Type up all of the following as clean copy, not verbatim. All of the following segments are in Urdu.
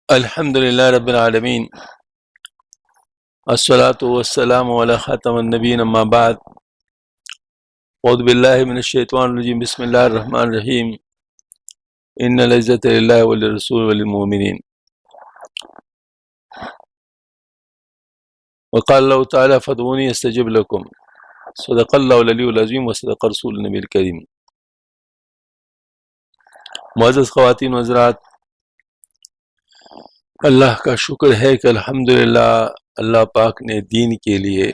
الحمد للہ رب العالمین، الصلاۃ والسلام علی خاتم النبیین، اما بعد، اعوذ باللہ من الشیطان الرجیم، بسم اللہ الرحمن الرحیم، ان العزۃ للہ وللرسول وللمؤمنین، وقال اللہ تعالی فادعونی استجب لکم، صدق اللہ العلی العظیم وصدق رسول النبی الکریم۔ معزز خواتین و حضرات، اللہ کا شکر ہے کہ الحمدللہ اللہ پاک نے دین کے لیے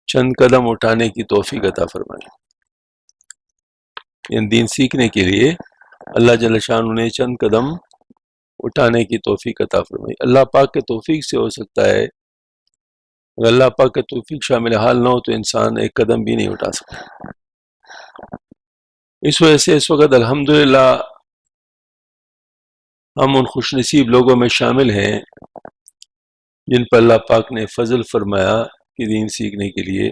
چند قدم اٹھانے کی توفیق عطا فرمائی۔ یعنی دین سیکھنے کے لیے اللہ جل شانہ نے چند قدم اٹھانے کی توفیق عطا فرمائی۔ اللہ پاک کے توفیق سے ہو سکتا ہے، اگر اللہ پاک کے توفیق شامل حال نہ ہو تو انسان ایک قدم بھی نہیں اٹھا سکتا۔ اس وجہ سے اس وقت الحمدللہ ہم ان خوش نصیب لوگوں میں شامل ہیں جن پر اللہ پاک نے فضل فرمایا کہ دین سیکھنے کے لیے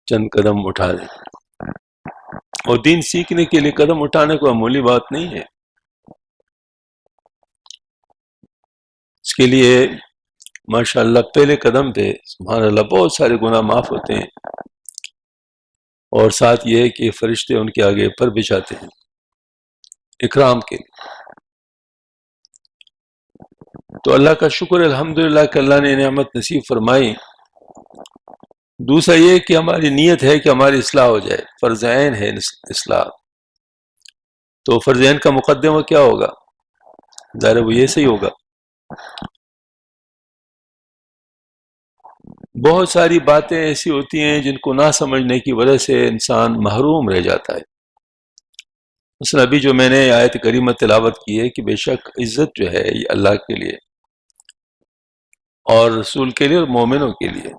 چند قدم اٹھا دیں۔ اور دین سیکھنے کے لیے قدم اٹھانے کو معمولی بات نہیں ہے۔ اس کے لیے ماشاءاللہ پہلے قدم پہ سبحان اللہ بہت سارے گناہ معاف ہوتے ہیں، اور ساتھ یہ ہے کہ فرشتے ان کے آگے پر بچھاتے ہیں اکرام کے لیے۔ تو اللہ کا شکر الحمدللہ کہ اللہ نے نعمت نصیب فرمائی۔ دوسرا یہ کہ ہماری نیت ہے کہ ہماری اصلاح ہو جائے، فرض عین ہے اصلاح۔ تو فرض عین کا مقدمہ کیا ہوگا؟ ظاہر وہ یہ صحیح ہوگا۔ بہت ساری باتیں ایسی ہوتی ہیں جن کو نہ سمجھنے کی وجہ سے انسان محروم رہ جاتا ہے۔ مثلا ابھی جو میں نے آیت کریمہ تلاوت کی ہے کہ بے شک عزت جو ہے یہ اللہ کے لیے اور رسول کے لیے اور مومنوں کے لیے۔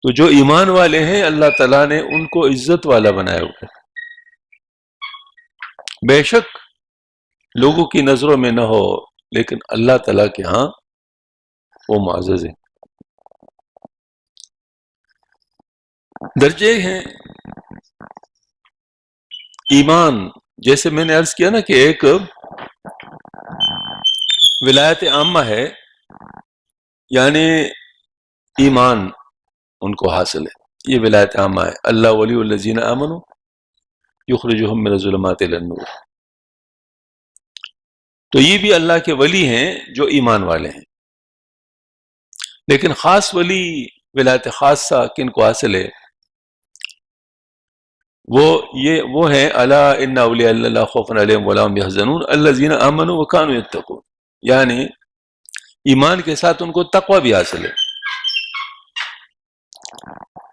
تو جو ایمان والے ہیں اللہ تعالیٰ نے ان کو عزت والا بنایا ہوا ہے، بے شک لوگوں کی نظروں میں نہ ہو لیکن اللہ تعالیٰ کے ہاں وہ معزز ہیں۔ درجے ہیں ایمان، جیسے میں نے عرض کیا نا کہ ایک ولایت عامہ ہے، یعنی ایمان ان کو حاصل ہے، یہ ولایت عامہ ہے۔ اللہ ولی الذین آمنوا یخرجہم من الظلمات الی النور۔ تو یہ بھی اللہ کے ولی ہیں جو ایمان والے ہیں۔ لیکن خاص ولی، ولایت خاصہ کن کو حاصل ہے؟ وہ ہیں الا ان اولیاء اللہ لا خوف علیہم ولا هم يحزنون الذین آمنوا وكانوا يتقون، یعنی ایمان کے ساتھ ان کو تقوی بھی حاصل ہے۔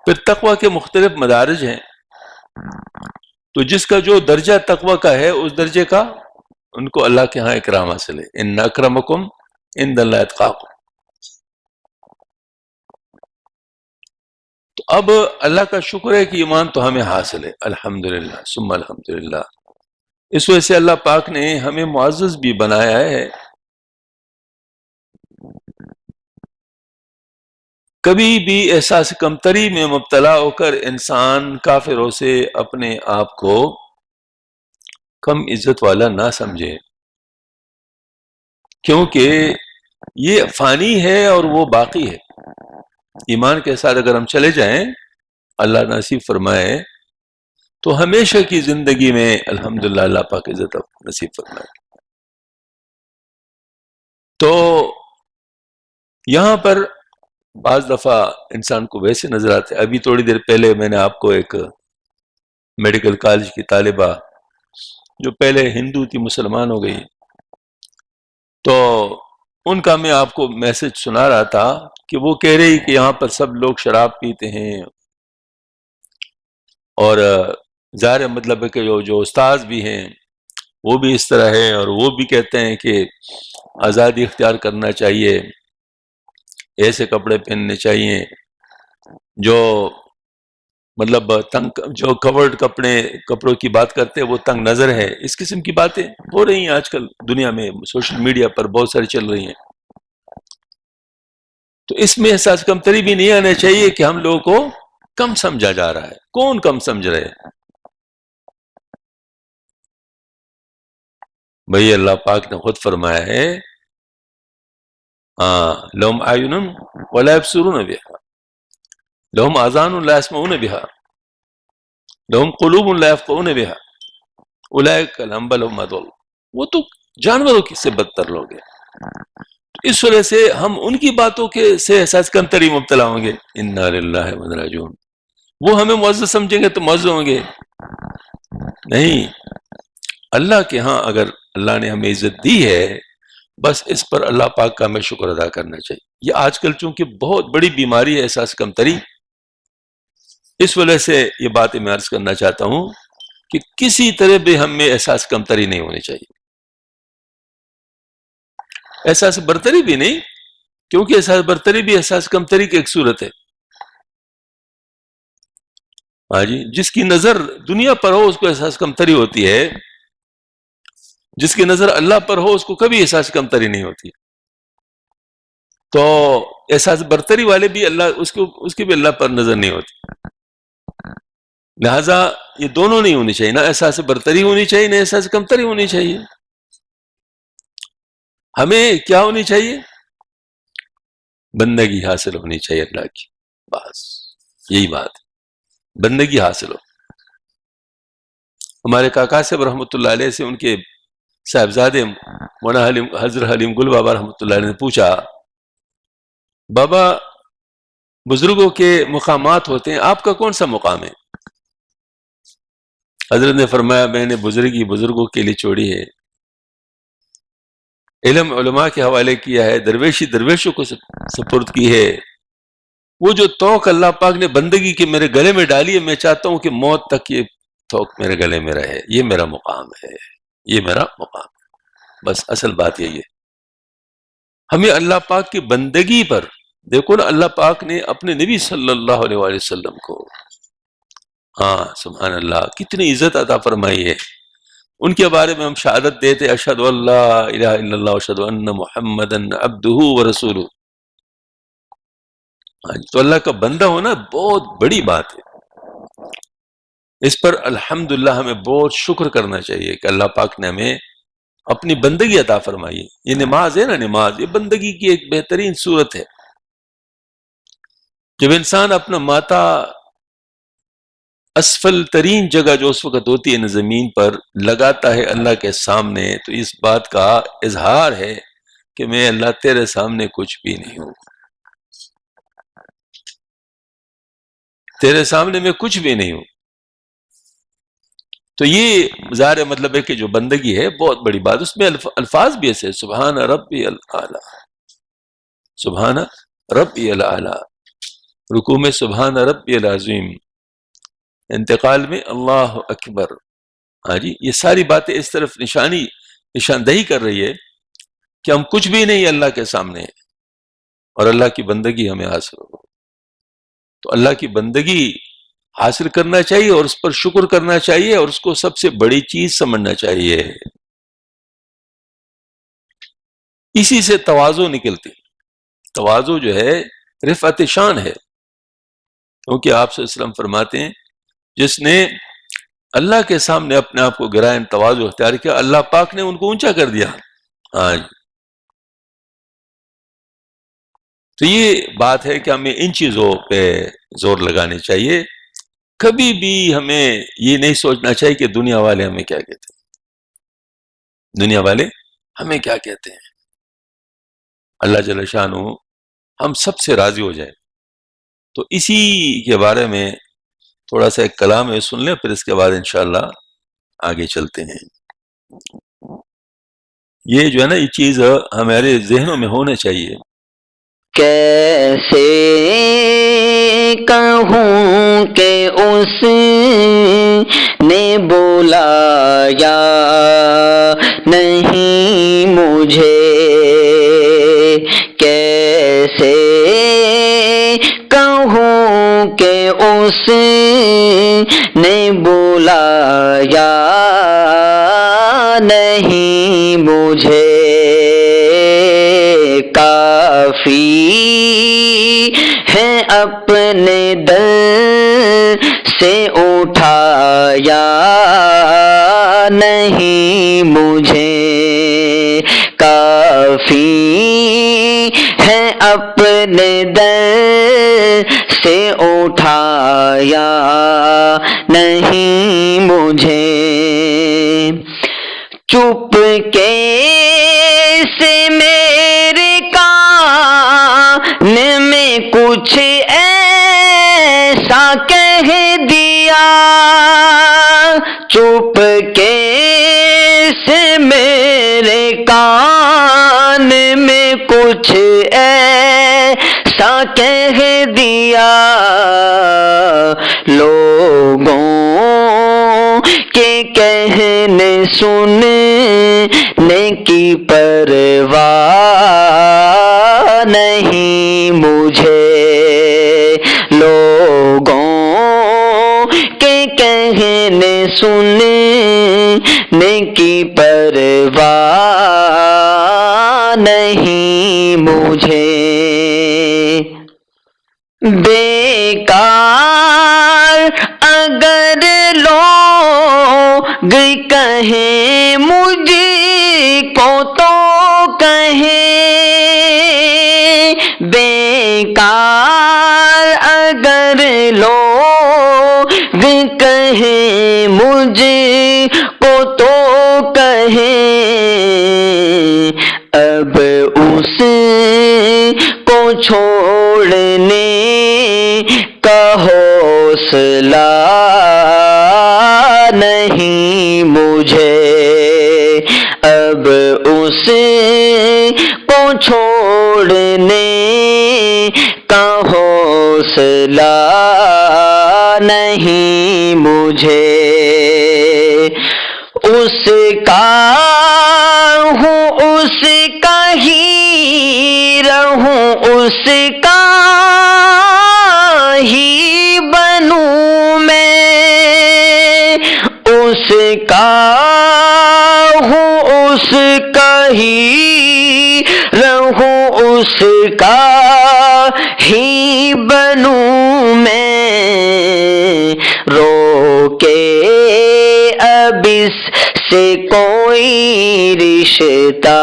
پھر تقوی کے مختلف مدارج ہیں، تو جس کا جو درجہ تقوی کا ہے اس درجے کا ان کو اللہ کے ہاں اکرام حاصل ہے۔ ان اکرمکم عند اللہ اتقاکم۔ تو اب اللہ کا شکر ہے کہ ایمان تو ہمیں حاصل ہے، الحمدللہ ثم الحمدللہ۔ اس وجہ سے اللہ پاک نے ہمیں معزز بھی بنایا ہے۔ کبھی بھی احساس کمتری میں مبتلا ہو کر انسان کافروں سے اپنے آپ کو کم عزت والا نہ سمجھے، کیونکہ یہ فانی ہے اور وہ باقی ہے۔ ایمان کے ساتھ اگر ہم چلے جائیں، اللہ نصیب فرمائے تو ہمیشہ کی زندگی میں الحمدللہ اللہ پاک عزت نصیب فرمائے۔ تو یہاں پر بعض دفعہ انسان کو ویسے نظر آتے، ابھی تھوڑی دیر پہلے میں نے آپ کو ایک میڈیکل کالج کی طالبہ جو پہلے ہندو تھی مسلمان ہو گئی، تو ان کا میں آپ کو میسج سنا رہا تھا کہ وہ کہہ رہی کہ یہاں پر سب لوگ شراب پیتے ہیں، اور ظاہر مطلب ہے کہ جو استاذ بھی ہیں وہ بھی اس طرح ہے، اور وہ بھی کہتے ہیں کہ آزادی اختیار کرنا چاہیے، ایسے کپڑے پہننے چاہیے جو مطلب تنگ، جو کورڈ کپڑوں کی بات کرتے ہیں وہ تنگ نظر ہے۔ اس قسم کی باتیں ہو رہی ہیں آج کل دنیا میں، سوشل میڈیا پر بہت ساری چل رہی ہیں۔ تو اس میں احساس کمتری بھی نہیں آنا چاہیے کہ ہم لوگوں کو کم سمجھا جا رہا ہے۔ کون کم سمجھ رہے ہیں؟ بھئی اللہ پاک نے خود فرمایا ہے لہم اعین ولا یبصرون بہا لہم آذان لا یسمعون بہا لہم قلوب لا یفقہون بہا اولئک کالانبیاء بل هم اضل. وہ تو جانوروں سے بدتر لوگ ہیں. اس وجہ سے ہم ان کی باتوں کے سے احساس کمتری مبتلا ہوں گے. انا للہ و انا الیہ راجعون. وہ ہمیں معزز سمجھیں گے تو معزز ہوں گے. نہیں، اللہ کے ہاں اگر اللہ نے ہمیں عزت دی ہے بس اس پر اللہ پاک کا ہمیں شکر ادا کرنا چاہیے. یہ آج کل چونکہ بہت بڑی بیماری ہے احساس کمتری، اس وجہ سے یہ باتیں میں عرض کرنا چاہتا ہوں کہ کسی طرح بھی ہم میں احساس کمتری نہیں ہونی چاہیے. احساس برتری بھی نہیں، کیونکہ احساس برتری بھی احساس کمتری کی ایک صورت ہے. ہاں جی، جس کی نظر دنیا پر ہو اس کو احساس کمتری ہوتی ہے، جس کی نظر اللہ پر ہو اس کو کبھی احساس کمتری نہیں ہوتی. تو احساس برتری والے بھی اللہ اس کی بھی اللہ پر نظر نہیں ہوتی. لہذا یہ دونوں نہیں ہونی چاہیے، نہ احساس برتری ہونی چاہیے نہ احساس کمتری ہونی چاہیے. ہمیں کیا ہونی چاہیے؟ بندگی حاصل ہونی چاہیے اللہ کی. بس یہی بات ہے، بندگی حاصل ہو. ہمارے کاکا صاحب رحمۃ اللہ علیہ سے ان کے صاحبزادے مولانا حضرت حلیم گل بابا رحمۃ اللہ علیہ نے پوچھا، بابا بزرگوں کے مقامات ہوتے ہیں، آپ کا کون سا مقام ہے؟ حضرت نے فرمایا، میں نے بزرگی بزرگوں کے لیے چھوڑی ہے، علم علماء کے حوالے کیا ہے، درویشی درویشوں کو سپرد کی ہے. وہ جو توق اللہ پاک نے بندگی کے میرے گلے میں ڈالی ہے، میں چاہتا ہوں کہ موت تک یہ توق میرے گلے میں رہے. یہ میرا مقام ہے، یہ میرا مقام ہے. بس اصل بات یہی ہے. ہمیں اللہ پاک کی بندگی پر دیکھو نا، اللہ پاک نے اپنے نبی صلی اللہ علیہ وآلہ وسلم کو سبحان اللہ کتنی عزت عطا فرمائی ہے. ان کے بارے میں ہم شہادت دیتے، اشہد ان لا الہ الا اللہ واشہد ان محمدا عبدہ ورسولہ. تو اللہ کا بندہ ہونا بہت بڑی بات ہے. اس پر الحمدللہ ہمیں بہت شکر کرنا چاہیے کہ اللہ پاک نے ہمیں اپنی بندگی عطا فرمائی. یہ نماز ہے نا، نماز یہ بندگی کی ایک بہترین صورت ہے. جب انسان اپنا ماتا اسفل ترین جگہ جو اس وقت ہوتی ہے زمین پر لگاتا ہے اللہ کے سامنے، تو اس بات کا اظہار ہے کہ میں اللہ تیرے سامنے کچھ بھی نہیں ہوں، تیرے سامنے میں کچھ بھی نہیں ہوں. تو یہ ظاہر مطلب ہے کہ جو بندگی ہے بہت بڑی بات. اس میں الفاظ بھی ایسے، سبحان ربی الاعلی، سبحان ربی الاعلی، رکوع میں سبحان ربی العظیم، انتقال میں اللہ اکبر. ہاں جی، یہ ساری باتیں اس طرف نشاندہی کر رہی ہے کہ ہم کچھ بھی نہیں اللہ کے سامنے ہیں اور اللہ کی بندگی ہمیں حاصل ہو. تو اللہ کی بندگی حاصل کرنا چاہیے اور اس پر شکر کرنا چاہیے اور اس کو سب سے بڑی چیز سمجھنا چاہیے. اسی سے تواضع نکلتی. تواضع جو ہے رفعت شان ہے، کیونکہ آپ صلی اللہ علیہ وسلم فرماتے ہیں جس نے اللہ کے سامنے اپنے آپ کو گرائن تواضع اختیار کیا، اللہ پاک نے ان کو اونچا کر دیا. ہاں جی، تو یہ بات ہے کہ ہمیں ان چیزوں پہ زور لگانے چاہیے. کبھی بھی ہمیں یہ نہیں سوچنا چاہیے کہ دنیا والے ہمیں کیا کہتے ہیں، دنیا والے ہمیں کیا کہتے ہیں. اللہ جل شانہ ہم سب سے راضی ہو جائے. تو اسی کے بارے میں تھوڑا سا ایک کلام ہے، سن لیں، پھر اس کے بعد انشاءاللہ آگے چلتے ہیں. یہ جو ہے نا یہ چیز ہمارے ذہنوں میں ہونا چاہیے. کیسے کہوں کہ اس نے بلایا نہیں مجھے، کیسے کہوں کہ اس نے بلایا نہیں مجھے، کافی ہے اپنے در سے اٹھایا نہیں مجھے. کافی ہے اپنے در سے اٹھایا نہیں مجھے، چپ کے سے میرے کان میں کچھ ایسا کہہ دیا، چپ کے سے میرے کان میں کچھ ایسا کہہ دیا، لوگوں کے کہنے سننے کی پرواہ نہیں مجھے، لوگوں کے کہنے سننے کی پرواہ نہیں مجھے، بیکار اگر لوگ کہیں مجھ کو تو کہیں، بیکار اگر لوگ کہیں مجھ کو تو کہیں، اب اس کو چھوڑنے کا حوصلہ نہیں مجھے، اب اس کو چھوڑنے کا حوصلہ نہیں مجھے، اس کا ہوں اس کا ہی رہوں، اس کا ہی بنوں میں، اس کا ہوں اس کا ہی رہوں، اس کا ہی بنوں میں، روکے اب اس سے کوئی رشتہ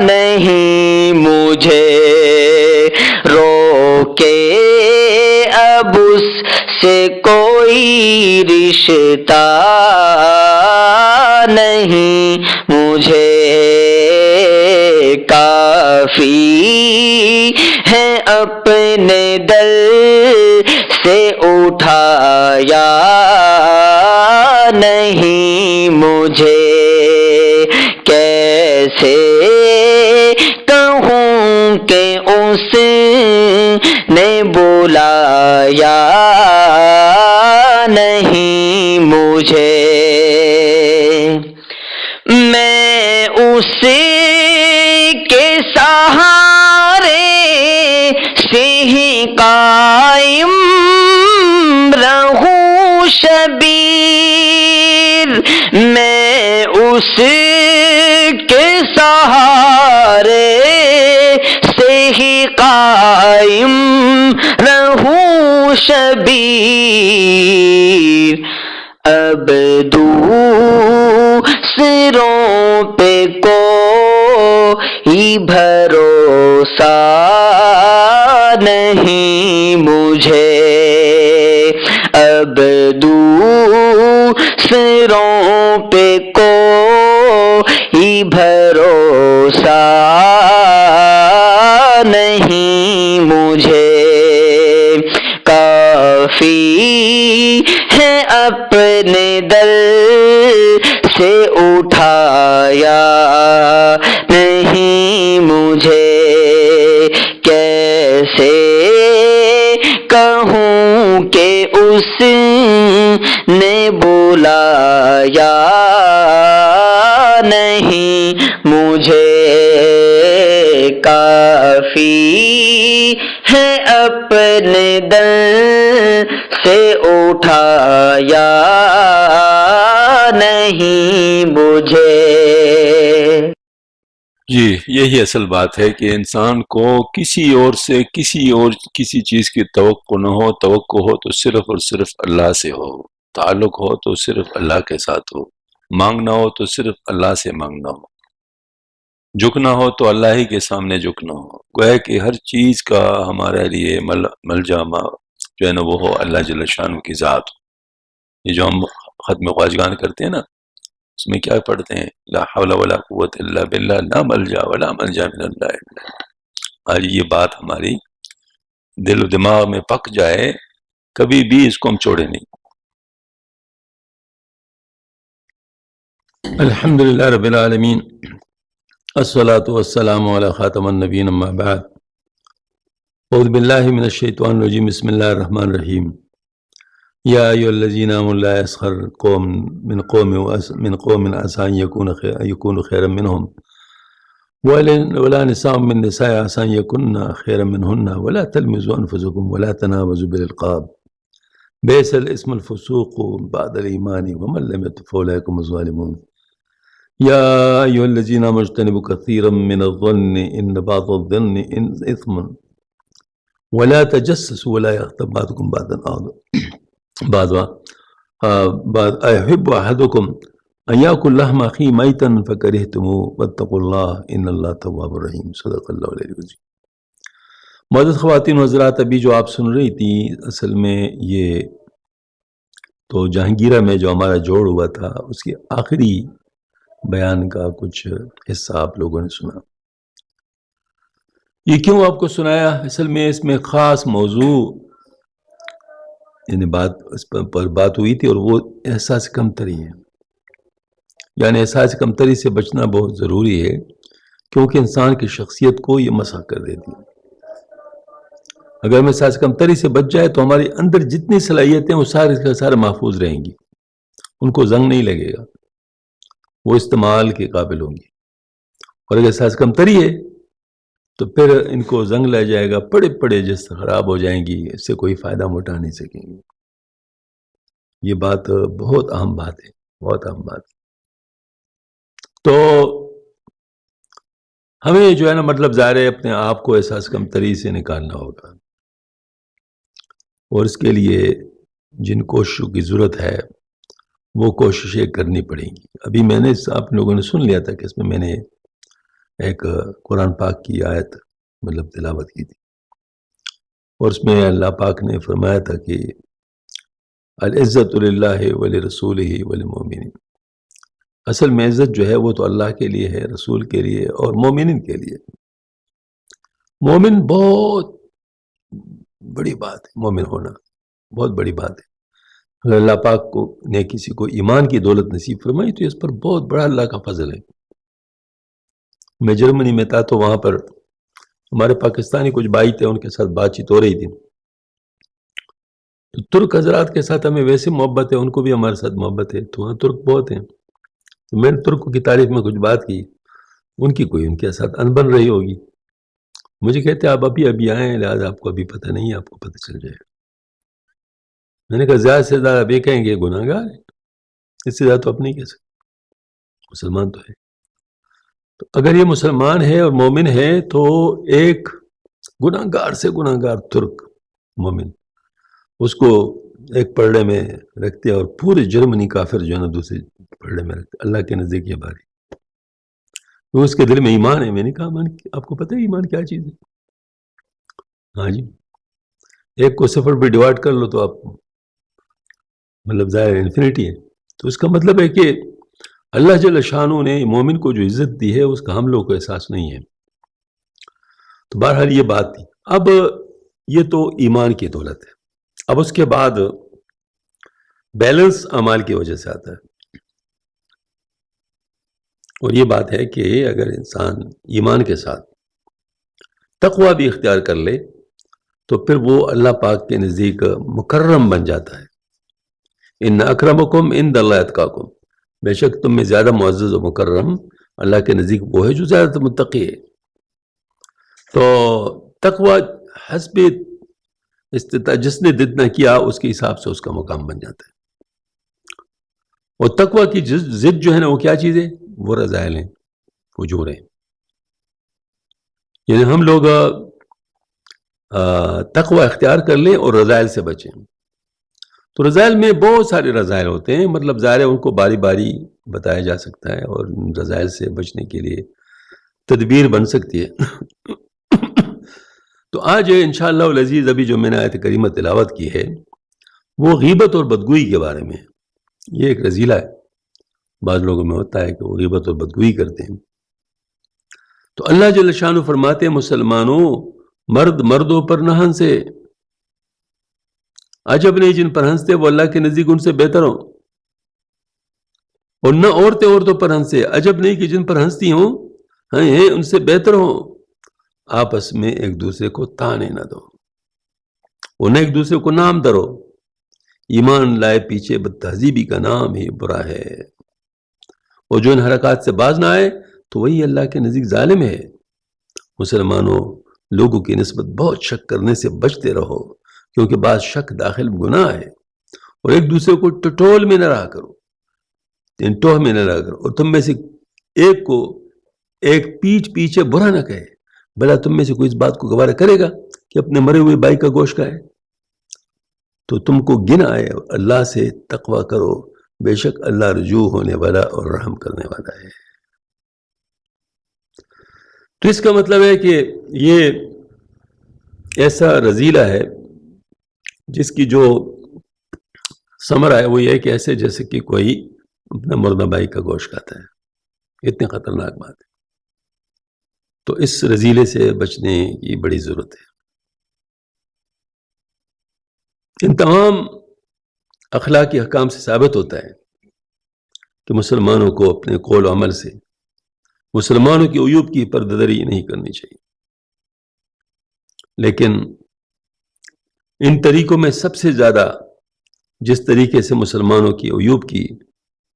نہیں مجھے، روکے اب اس سے کوئی رشتہ نہیں مجھے، کافی ہے اپنے در سے اٹھایا نہیں مجھے، کیسے کہوں کہ اس نے بلایا نہیں مجھے، میں اس کے سہارے سے ہی قائم رہوں شبیر، میں اس کے سہارے سے ہی قائم رہوں شبیر، اب دوسروں پہ کوئی بھروسہ نہیں مجھے، اب دوسروں پہ کوئی بھروسہ نہیں مجھے، کافی ہے اپنے در سے اٹھایا نہیں مجھے، کیسے کہوں کہ اس نے بلایا نہیں مجھے، کافی ہے اپنے در سے اٹھایا نہیں مجھے۔ جی یہی اصل بات ہے کہ انسان کو کسی اور سے کسی چیز کی توقع نہ ہو، توقع ہو تو صرف اور صرف اللہ سے ہو، تعلق ہو تو صرف اللہ کے ساتھ ہو، مانگنا ہو تو صرف اللہ سے مانگنا ہو۔ جھکنا ہو تو اللہ ہی کے سامنے جھکنا ہو، گویا کہ ہر چیز کا ہمارے لیے ملجا جو ہے نا وہ ہو اللہ جل شانہ کی ذات۔ یہ جو ہم ختم خواجگان کرتے ہیں نا، اس میں کیا پڑھتے ہیں؟ لا حول ولا قوت الا باللہ، لا ملجا ولا منجا من اللہ۔ آج یہ بات ہماری دل و دماغ میں پک جائے، کبھی بھی اس کو ہم چھوڑے نہیں۔ الحمدللہ رب العالمین، الصلاۃ والسلام علی خاتم النبیین، اما بعد، اعوذ باللہ من الشیطان الرجیم، بسم اللہ الرحمن الرحیم۔ یا ایھا الذین آمنوا لا یسخر قوم من قوم عسى ان یکونوا خیرا منهم ولا نساء من نساء عسى ان یکن خیرا منهن ولا تلمزوا انفسکم ولا تنابزوا بالالقاب بئس الاسم الفسوق بعد الایمان ومن لم يتب فاولئک هم الظالمون۔ یا ایھا الذین آمنوا اجتنبوا کثیرا من الظن ان بعض الظن اثم ولا تجسسوا ولا یغتب بعضکم بعضا ایحب احدکم ان یاکل لحم اخیہ میتا فکرہتموہ واتقوا اللہ ان اللہ تواب الرحیم۔ صدق اللہ العلی العظیم۔ معزز خواتین و حضرات، ابھی جو آپ سن رہی تھی، اصل میں یہ تو جہانگیرہ میں جو ہمارا جوڑ ہوا تھا اس کی آخری بیان کا کچھ حصہ آپ لوگوں نے سنا۔ یہ کیوں آپ کو سنایا؟ اصل میں اس میں خاص موضوع یعنی اس پر بات ہوئی تھی، اور وہ احساس کمتری ہے۔ یعنی احساس کمتری سے بچنا بہت ضروری ہے، کیونکہ انسان کی شخصیت کو یہ مسخ کر دیتی ہے۔ اگر ہم احساس کمتری سے بچ جائے تو ہمارے اندر جتنی صلاحیتیں وہ سارے محفوظ رہیں گی، ان کو زنگ نہیں لگے گا، وہ استعمال کے قابل ہوں گی۔ اور اگر احساس کمتری ہے تو پھر ان کو زنگ لگ جائے گا، پڑے جس خراب ہو جائیں گی، اس سے کوئی فائدہ ہم اٹھا نہیں سکیں گے۔ یہ بات بہت اہم بات ہے، بہت اہم بات ہے۔ تو ہمیں جو ہے نا مطلب ظاہر ہے اپنے آپ کو احساس کمتری سے نکالنا ہوگا، اور اس کے لیے جن کوششوں کی ضرورت ہے وہ کوششیں کرنی پڑیں گی۔ ابھی میں نے آپ لوگوں نے سن لیا تھا کہ اس میں نے ایک قرآن پاک کی آیت مطلب تلاوت کی تھی، اور اس میں اللہ پاک نے فرمایا تھا کہ العزت للہ ولرسولہ وللمؤمنین، اصل میں عزت جو ہے وہ تو اللہ کے لیے ہے، رسول کے لیے اور مومنین کے لیے۔ مومن بہت بڑی بات ہے، مومن ہونا بہت بڑی بات ہے۔ اگر اللہ پاک کو نے کسی کو ایمان کی دولت نصیب فرمائی تو اس پر بہت بڑا اللہ کا فضل ہے۔ میں جرمنی میں تھا تو وہاں پر ہمارے پاکستانی کچھ بھائی تھے، ان کے ساتھ بات چیت ہو رہی تھی، تو ترک حضرات کے ساتھ ہمیں ویسے محبت ہے، ان کو بھی ہمارے ساتھ محبت ہے، تو وہاں ترک بہت ہیں۔ تو میں نے ترک کی تعریف میں کچھ بات کی، ان کی کوئی ان کے ساتھ انبن رہی ہوگی، مجھے کہتے آپ ابھی آئے ہیں، لہٰذا آپ کو ابھی پتہ نہیں ہے، آپ کو پتہ چل جائے گا۔ میں نے کہا زیادہ سے زیادہ اب یہ کہیں گے گناہ گار ہے، اس سے زیادہ تو آپ نہیں کہہ سکتے، مسلمان تو ہے۔ تو اگر یہ مسلمان ہے اور مومن ہے تو ایک گناہ گار سے گناہ گار ترک مومن اس کو ایک پرڑے میں رکھتے اور پورے جرمنی کافر جو ہے نا دوسرے پرڑے میں رکھتے، اللہ کے نزدیک یہ باری، وہ اس کے دل میں ایمان ہے۔ میں نے کہا ایمان آپ کو پتہ ہے ایمان کیا چیز ہے؟ ہاں جی، ایک کو صفر پہ ڈیوائڈ کر لو تو آپ مطلب ظاہر انفینٹی ہے۔ تو اس کا مطلب ہے کہ اللہ جل شانہ نے مومن کو جو عزت دی ہے اس کا ہم لوگوں کو احساس نہیں ہے۔ تو بہرحال یہ بات تھی۔ اب یہ تو ایمان کی دولت ہے، اب اس کے بعد بیلنس اعمال کی وجہ سے آتا ہے، اور یہ بات ہے کہ اگر انسان ایمان کے ساتھ تقوی بھی اختیار کر لے تو پھر وہ اللہ پاک کے نزدیک مکرم بن جاتا ہے۔ ان اکرمکم عند اللہ اتقاکم، بے شک تم میں زیادہ معزز و مکرم اللہ کے نزدیک وہ ہے جو زیادہ متقی ہے۔ تو تقوی حسب استطاعت جس نے جتنا کیا اس کے حساب سے اس کا مقام بن جاتا ہے۔ اور تقوی کی ضد جو ہے نا وہ کیا چیز ہے؟ وہ رذائل ہیں، فجور ہیں۔ یعنی ہم لوگ تقوی اختیار کر لیں اور رذائل سے بچیں۔ تو رذائل میں بہت سارے رذائل ہوتے ہیں، مطلب ظاہر ہے ان کو باری باری بتایا جا سکتا ہے، اور رذائل سے بچنے کے لیے تدبیر بن سکتی ہے۔ تو آج انشاءاللہ العزیز ابھی جو میں نے آیت کریمہ تلاوت کی ہے وہ غیبت اور بدگوئی کے بارے میں ہے۔ یہ ایک رذیلہ ہے، بعض لوگوں میں ہوتا ہے کہ وہ غیبت اور بدگوئی کرتے ہیں۔ تو اللہ جل شانہ فرماتے ہیں مسلمانوں مرد مردوں پر نہ ہنسے، عجب نہیں جن پر ہنستے وہ اللہ کے نزدیک ان سے بہتر ہوں، اور نہ عورتیں عورتوں پر ہنسے، عجب نہیں کہ جن پر ہنستی ہوں ہیں ان سے بہتر ہوں۔ آپس میں ایک دوسرے کو تانے نہ دو اور نہ ایک دوسرے کو نام درو، ایمان لائے پیچھے بد تہذیبی کا نام ہی برا ہے، اور جو ان حرکات سے باز نہ آئے تو وہی اللہ کے نزدیک ظالم ہے۔ مسلمانوں لوگوں کی نسبت بہت شک کرنے سے بچتے رہو، کیونکہ بعض شک داخل گناہ ہے، اور ایک دوسرے کو ٹٹول میں نہ رہا کرو، ٹوہ میں نہ رہا کرو، اور تم میں سے ایک کو ایک پیٹھ پیچھے برا نہ کہے۔ بھلا تم میں سے کوئی اس بات کو گوارا کرے گا کہ اپنے مرے ہوئے بھائی کا گوشت کھائے؟ تو تم کو گن آئے اور اللہ سے تقوی کرو، بے شک اللہ رجوع ہونے والا اور رحم کرنے والا ہے۔ تو اس کا مطلب ہے کہ یہ ایسا رذیلہ ہے جس کی جو ثمرہ ہے وہ یہ ہے کہ ایسے جیسے کہ کوئی اپنا مردہ بھائی کا گوشت کھاتا ہے، اتنی خطرناک بات ہے۔ تو اس رذیلے سے بچنے کی بڑی ضرورت ہے۔ ان تمام اخلاقی احکام سے ثابت ہوتا ہے کہ مسلمانوں کو اپنے قول و عمل سے مسلمانوں کی عیوب کی پردہ داری نہیں کرنی چاہیے، لیکن ان طریقوں میں سب سے زیادہ جس طریقے سے مسلمانوں کی عیوب کی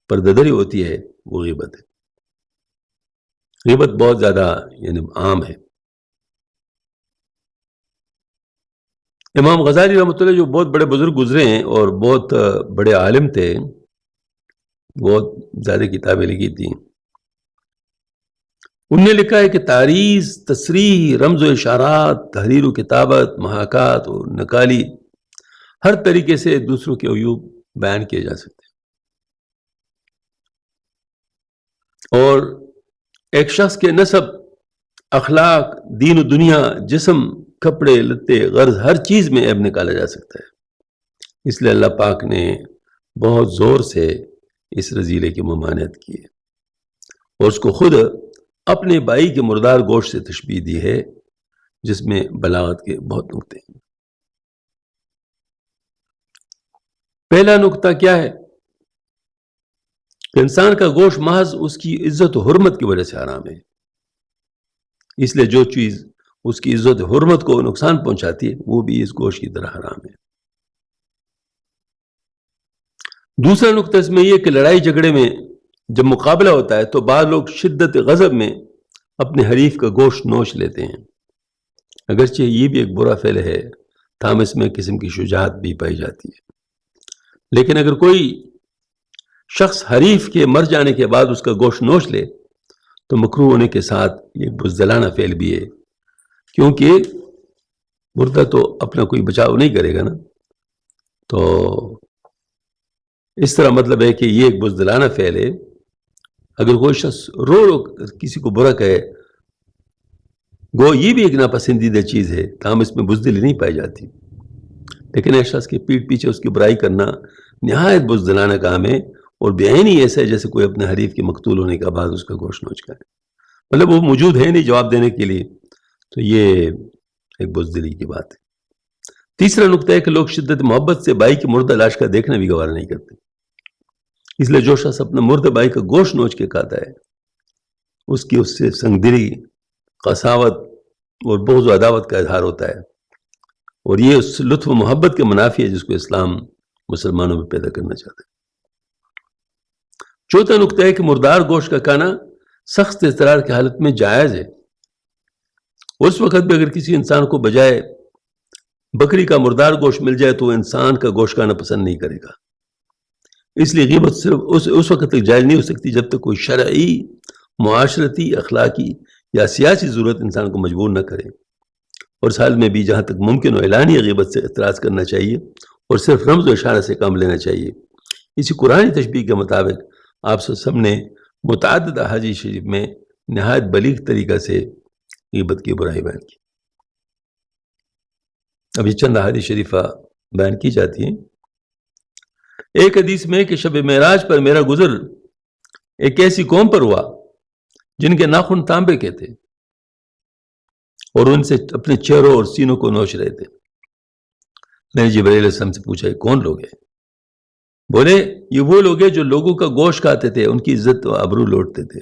پردہ داری ہوتی ہے وہ غیبت ہے۔ غیبت بہت زیادہ یعنی عام ہے۔ امام غزالی رحمۃ اللہ جو بہت بڑے بزرگ گزرے ہیں اور بہت بڑے عالم تھے، بہت زیادہ کتابیں لکھی تھیں، انہوں نے لکھا ہے کہ تعریض، تصریح، رمز و اشارات، تحریر و کتابت، محاکات اور نقالی، ہر طریقے سے دوسروں کے عیوب بیان کیے جا سکتے ہیں، اور ایک شخص کے نسب، اخلاق، دین و دنیا، جسم، کپڑے لتے، غرض ہر چیز میں عیب نکالا جا سکتا ہے۔ اس لیے اللہ پاک نے بہت زور سے اس رذیلے کی ممانعت کی ہے، اور اس کو خود اپنے بھائی کے مردار گوشت سے تشبیہ دی ہے، جس میں بلاغت کے بہت نقطے ہیں۔ پہلا نقطہ کیا ہے کہ انسان کا گوشت محض اس کی عزت و حرمت کی وجہ سے حرام ہے، اس لیے جو چیز اس کی عزت و حرمت کو نقصان پہنچاتی ہے وہ بھی اس گوشت کی طرح حرام ہے۔ دوسرا نقطہ اس میں یہ کہ لڑائی جھگڑے میں جب مقابلہ ہوتا ہے تو بعض لوگ شدت غضب میں اپنے حریف کا گوشت نوچ لیتے ہیں، اگرچہ یہ بھی ایک برا فعل ہے، تاہم اس میں قسم کی شجاعت بھی پائی جاتی ہے۔ لیکن اگر کوئی شخص حریف کے مر جانے کے بعد اس کا گوشت نوچ لے تو مکروہ ہونے کے ساتھ یہ بزدلانہ فعل بھی ہے، کیونکہ مردہ تو اپنا کوئی بچاؤ نہیں کرے گا نا۔ تو اس طرح مطلب ہے کہ یہ ایک بزدلانہ فعل ہے۔ اگر کوئی شخص رو رو کسی کو برا کہے، گو یہ بھی ایک ناپسندیدہ چیز ہے، تاہم اس میں بزدلی نہیں پائی جاتی، لیکن ایک شخص کے پیٹھ پیچھے اس کی برائی کرنا نہایت بزدلانہ کام ہے، اور بعین ہی ایسا ہے جیسے کوئی اپنے حریف کے مقتول ہونے کے بعد اس کا گوشت نوچ کرے، مطلب وہ موجود ہے نہیں جواب دینے کے لیے، تو یہ ایک بزدلی کی بات ہے۔ تیسرا نقطہ ہے کہ لوگ شدت محبت سے بھائی کی مردہ لاش کا دیکھنا بھی گوارا نہیں کرتے، اس لیے جو شخص اپنا مردہ بھائی کا گوشت نوچ کے کھاتا ہے اس کی اس سے سنگدلی، قساوت اور بغض و عداوت کا اظہار ہوتا ہے، اور یہ اس لطف و محبت کے منافی ہے جس کو اسلام مسلمانوں میں پیدا کرنا چاہتا ہے۔ چوتھا نقطہ ہے کہ مردار گوشت کا کھانا سخت اضطرار کی حالت میں جائز ہے، اس وقت بھی اگر کسی انسان کو بجائے بکری کا مردار گوشت مل جائے تو وہ انسان کا گوشت کھانا پسند نہیں کرے گا۔ اس لیے غیبت صرف اس وقت تک جائز نہیں ہو سکتی جب تک کوئی شرعی، معاشرتی، اخلاقی یا سیاسی ضرورت انسان کو مجبور نہ کرے، اور اس حال میں بھی جہاں تک ممکن ہو اعلانیہ غیبت سے اعتراض کرنا چاہیے اور صرف رمز و اشارہ سے کام لینا چاہیے۔ اسی قرآن تشبیہ کے مطابق آپ سے سب نے متعدد احادیث شریف میں نہایت بلیغ طریقہ سے غیبت کی برائی بیان کی. ابھی چند احادیث شریفہ بیان کی جاتی ہیں. ایک حدیث میں کہ شب معراج پر میرا گزر ایک ایسی قوم پر ہوا جن کے ناخن تانبے کے تھے اور ان سے اپنے چہروں اور سینوں کو نوچ رہے تھے. میں نے جبرائیل علیہ السلام سے پوچھا یہ کون لوگ ہیں؟ بولے یہ وہ لوگ ہیں جو لوگوں کا گوشت کھاتے تھے، ان کی عزت و آبرو لوٹتے تھے.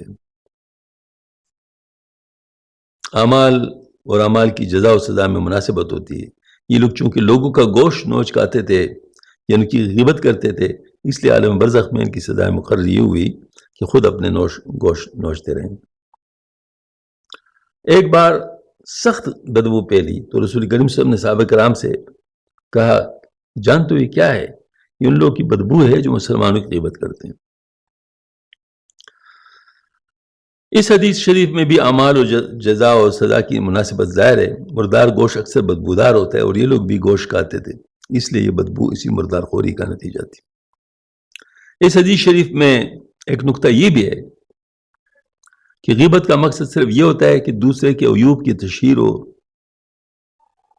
اعمال اور اعمال کی جزا و سزا میں مناسبت ہوتی ہے. یہ لوگ چونکہ لوگوں کا گوشت نوچ کھاتے تھے یا ان کی غیبت کرتے تھے، اس لیے عالم برزخ میں ان کی سزا مقرر یہ ہوئی کہ خود اپنے گوشت نوچتے رہیں. ایک بار سخت بدبو پھیلی تو رسول کریم صلی اللہ علیہ وسلم نے صحابہ کرام سے کہا جان تو یہ کیا ہے؟ یہ ان لوگوں کی بدبو ہے جو مسلمانوں کی غیبت کرتے ہیں. اس حدیث شریف میں بھی اعمال و جزا و سزا کی مناسبت ظاہر ہے. مردار گوشت اکثر بدبودار ہوتا ہے اور یہ لوگ بھی گوشت کھاتے تھے، اس لیے یہ بدبو اسی مردار خوری کا نتیجہ تھی. اس حدیث شریف میں ایک نقطہ یہ بھی ہے کہ غیبت کا مقصد صرف یہ ہوتا ہے کہ دوسرے کے عیوب کی تشہیر و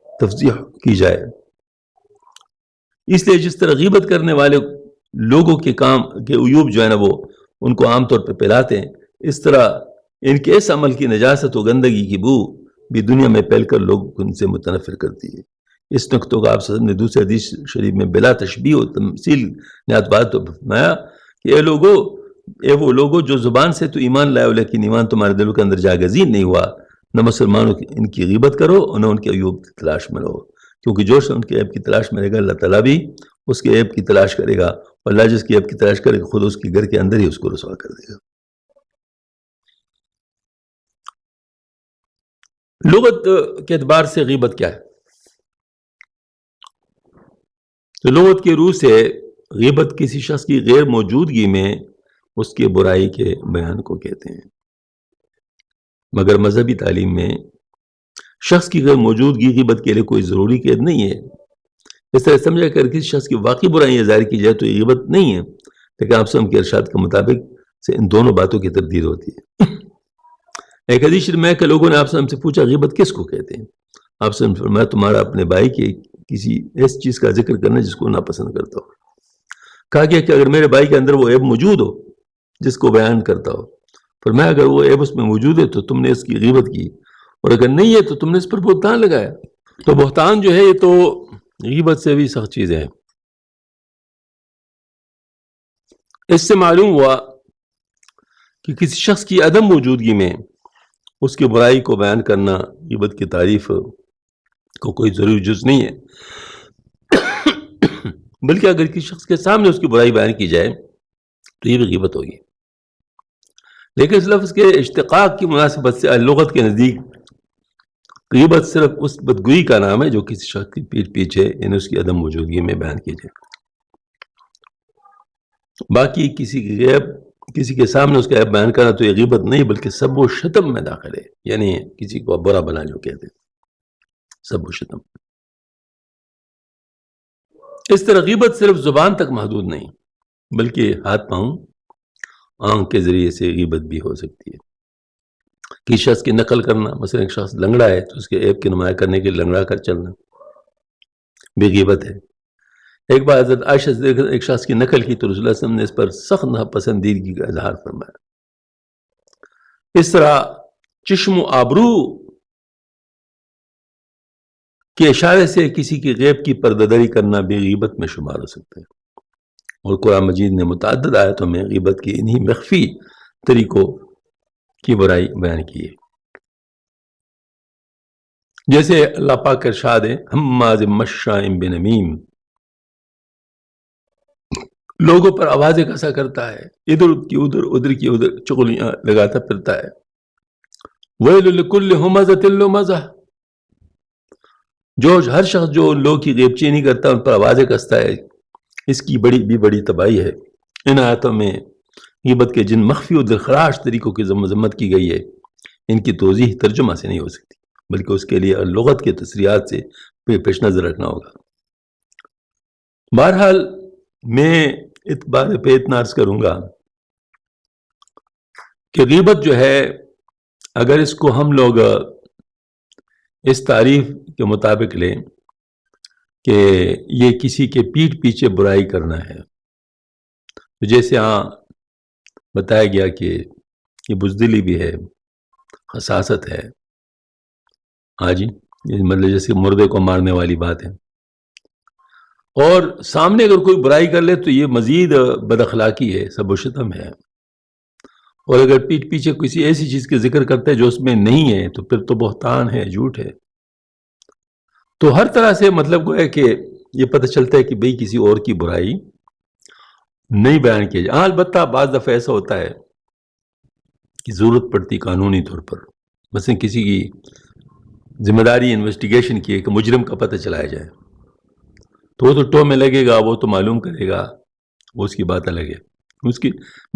تفضیح کی جائے. اس لیے جس طرح غیبت کرنے والے لوگوں کے کام کے عیوب جو ہے نا وہ ان کو عام طور پہ پھیلاتے ہیں، اس طرح ان کے اس عمل کی نجاست و گندگی کی بو بھی دنیا میں پھیل کر لوگ ان سے متنفر کرتی ہے. اس نقطوں کا آپ صلی اللہ علیہ وسلم نے دوسرے حدیث شریف میں بلا تشبیہ و تمثیل نہایت بات تو فرمایا کہ اے وہ لوگوں جو زبان سے تو ایمان لائے ہو لیکن ایمان تمہارے دلوں کے اندر جاگزین نہیں ہوا، نہ مسلمانوں کی ان کی غیبت کرو اور نہ ان کے عیوب کی تلاش میں رہو، کیونکہ جو ان کے عیب کی تلاش میں رہے گا اللہ تعالیٰ بھی اس کے عیب کی تلاش کرے گا، اور اللہ جس کی عیب کی تلاش کرے گا خود اس کے گھر کے اندر ہی اس کو رسوا کر دے گا. لغت کے اعتبار سے غیبت کیا ہے؟ تو لغت کے روح سے غیبت کسی شخص کی غیر موجودگی میں اس کے برائی کے بیان کو کہتے ہیں. مگر مذہبی تعلیم میں شخص کی غیر موجودگی غیبت کے لیے کوئی ضروری قید نہیں ہے. اس طرح سمجھا کر کسی شخص کی واقعی برائیاں ظاہر کی جائے تو یہ غیبت نہیں ہے، لیکن آپ سے کے ارشاد کے مطابق سے ان دونوں باتوں کی تردید ہوتی ہے. ایک حدیث شریف میں کہ لوگوں نے آپ سے پوچھا غیبت کس کو کہتے ہیں؟ آپ سے فرمایا تمہارا اپنے بھائی کے کسی ایسی چیز کا ذکر کرنا جس کو ناپسند کرتا ہو. کہا گیا کہ اگر میرے بھائی کے اندر وہ عیب موجود ہو جس کو بیان کرتا ہو، فرمایا اگر وہ عیب اس میں موجود ہے تو تم نے اس کی غیبت کی، اور اگر نہیں ہے تو تم نے اس پر بہتان لگایا. تو بہتان جو ہے یہ تو غیبت سے بھی سخت چیز ہے. اس سے معلوم ہوا کہ کسی شخص کی عدم موجودگی میں اس کی برائی کو بیان کرنا غیبت کی تعریف کو کوئی ضروری جز نہیں ہے، بلکہ اگر کسی شخص کے سامنے اس کی برائی بیان کی جائے تو یہ بھی غیبت ہوگی. لیکن اس لفظ کے اشتقاق کی مناسبت سے لغت کے نزدیک غیبت صرف اس بدگوئی کا نام ہے جو کسی شخص کی پیٹھ پیچھے یعنی اس کی عدم موجودگی میں بیان کی جائے. باقی کسی کے سامنے اس کا عیب بیان کرنا تو یہ غیبت نہیں بلکہ سب و شتم میں داخل ہے، یعنی کسی کو برا بنا جو کہتے ہیں سب و شتم. اس طرح غیبت صرف زبان تک محدود نہیں بلکہ ہاتھ پاؤں آنکھ کے ذریعے سے غیبت بھی ہو سکتی ہے. کسی شخص کی نقل کرنا، مثلا ایک شخص لنگڑا ہے تو اس کے عیب کی نمایاں کرنے کے لیے لنگڑا کر چلنا بھی غیبت ہے. ایک بار حضرت عائشہ سے ایک شخص کی نقل کی تو رسول اللہ صلی اللہ علیہ وسلم نے اس پر سخت ناپسندیدگی کا اظہار فرمایا. اس طرح چشم و آبرو کے اشارے سے کسی کی غیب کی پردہ کرنا بھی غیبت میں شمار ہو سکتا ہے. اور قرآن مجید نے متعدد آیتوں میں غیبت کی انہی مخفی طریقوں کی برائی بیان کی ہے. جیسے اللہ پاک کا ارشاد ہے حماز مشاء بنمیم، لوگوں پر آوازیں کسا کرتا ہے، ادھر کی ادھر کی ادھر چغلیاں لگاتا پھرتا ہے. ویل لکل ہمزۃ لمزہ، ہر شخص جو ان لوگوں کی غیب چینی کرتا ہے ان پر آوازیں کستا ہے، اس کی بڑی تباہی ہے. ان آیتوں میں غیبت کے جن مخفی و دلخراش طریقوں کی مذمت کی گئی ہے ان کی توضیح ترجمہ سے نہیں ہو سکتی بلکہ اس کے لیے لغت کے تصریحات سے پیش نظر رکھنا ہوگا. بہرحال میں اس بارے پہ اتنا عرض کروں گا کہ غیبت جو ہے اگر اس کو ہم لوگ اس تعریف کے مطابق لیں کہ یہ کسی کے پیٹھ پیچھے برائی کرنا ہے، تو جیسے ہاں بتایا گیا کہ یہ بزدلی بھی ہے، خساست ہے، ہاں جی، مطلب جیسے مردے کو مارنے والی بات ہے، اور سامنے اگر کوئی برائی کر لے تو یہ مزید بد اخلاقی ہے، سب و شتم ہے، اور اگر پیٹھ پیچھے کسی ایسی چیز کے ذکر کرتے جو اس میں نہیں ہے تو پھر تو بہتان ہے، جھوٹ ہے۔ تو ہر طرح سے مطلب ہے کہ یہ پتہ چلتا ہے کہ بھئی کسی اور کی برائی نہیں بیان کی جائے۔ البتہ بعض دفعہ ایسا ہوتا ہے کہ ضرورت پڑتی قانونی طور پر، مثلا کسی کی ذمہ داری انویسٹیگیشن کی ہے کہ مجرم کا پتہ چلایا جائے، تو وہ تو ٹو میں لگے گا، وہ تو معلوم کرے گا، وہ اس کی بات الگ ہے۔ اس کی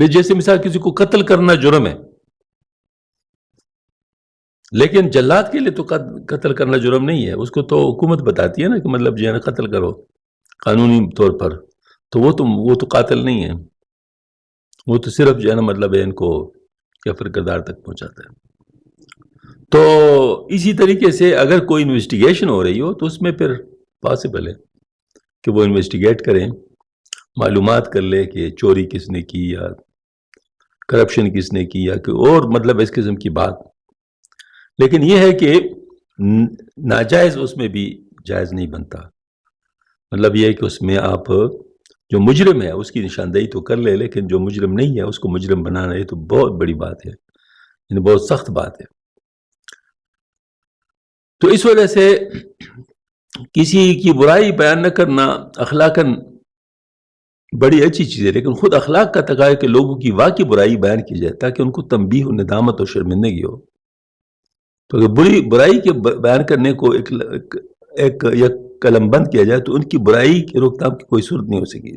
جیسے مثال کسی کو قتل کرنا جرم ہے، لیکن جلاد کے لیے تو قتل کرنا جرم نہیں ہے، اس کو تو حکومت بتاتی ہے نا کہ مطلب جو ہے نا قتل کرو قانونی طور پر، تو وہ تو قاتل نہیں ہے، وہ تو صرف جو ہے نا مطلب ہے ان کو کفر کردار تک پہنچاتا ہے۔ تو اسی طریقے سے اگر کوئی انویسٹیگیشن ہو رہی ہو تو اس میں پھر پاسبل ہے کہ وہ انویسٹیگیٹ کریں، معلومات کر لے کہ چوری کس نے کی یا کرپشن کس نے کی یا کہ اور مطلب اس قسم کی بات۔ لیکن یہ ہے کہ ناجائز اس میں بھی جائز نہیں بنتا، مطلب یہ ہے کہ اس میں آپ جو مجرم ہے اس کی نشاندہی تو کر لے، لیکن جو مجرم نہیں ہے اس کو مجرم بنانا یہ تو بہت بڑی بات ہے، یعنی بہت سخت بات ہے۔ تو اس وجہ سے کسی کی برائی بیان نہ کرنا اخلاقاً بڑی اچھی چیز ہے، لیکن خود اخلاق کا تقاضا ہے کہ لوگوں کی واقعی برائی بیان کی جائے تاکہ ان کو تنبیہ و ندامت اور شرمندگی ہو۔ تو اگر برائی کے بیان کرنے کو ایک قلم بند کیا جائے تو ان کی برائی کی روک تھام کی کوئی صورت نہیں ہو سکی۔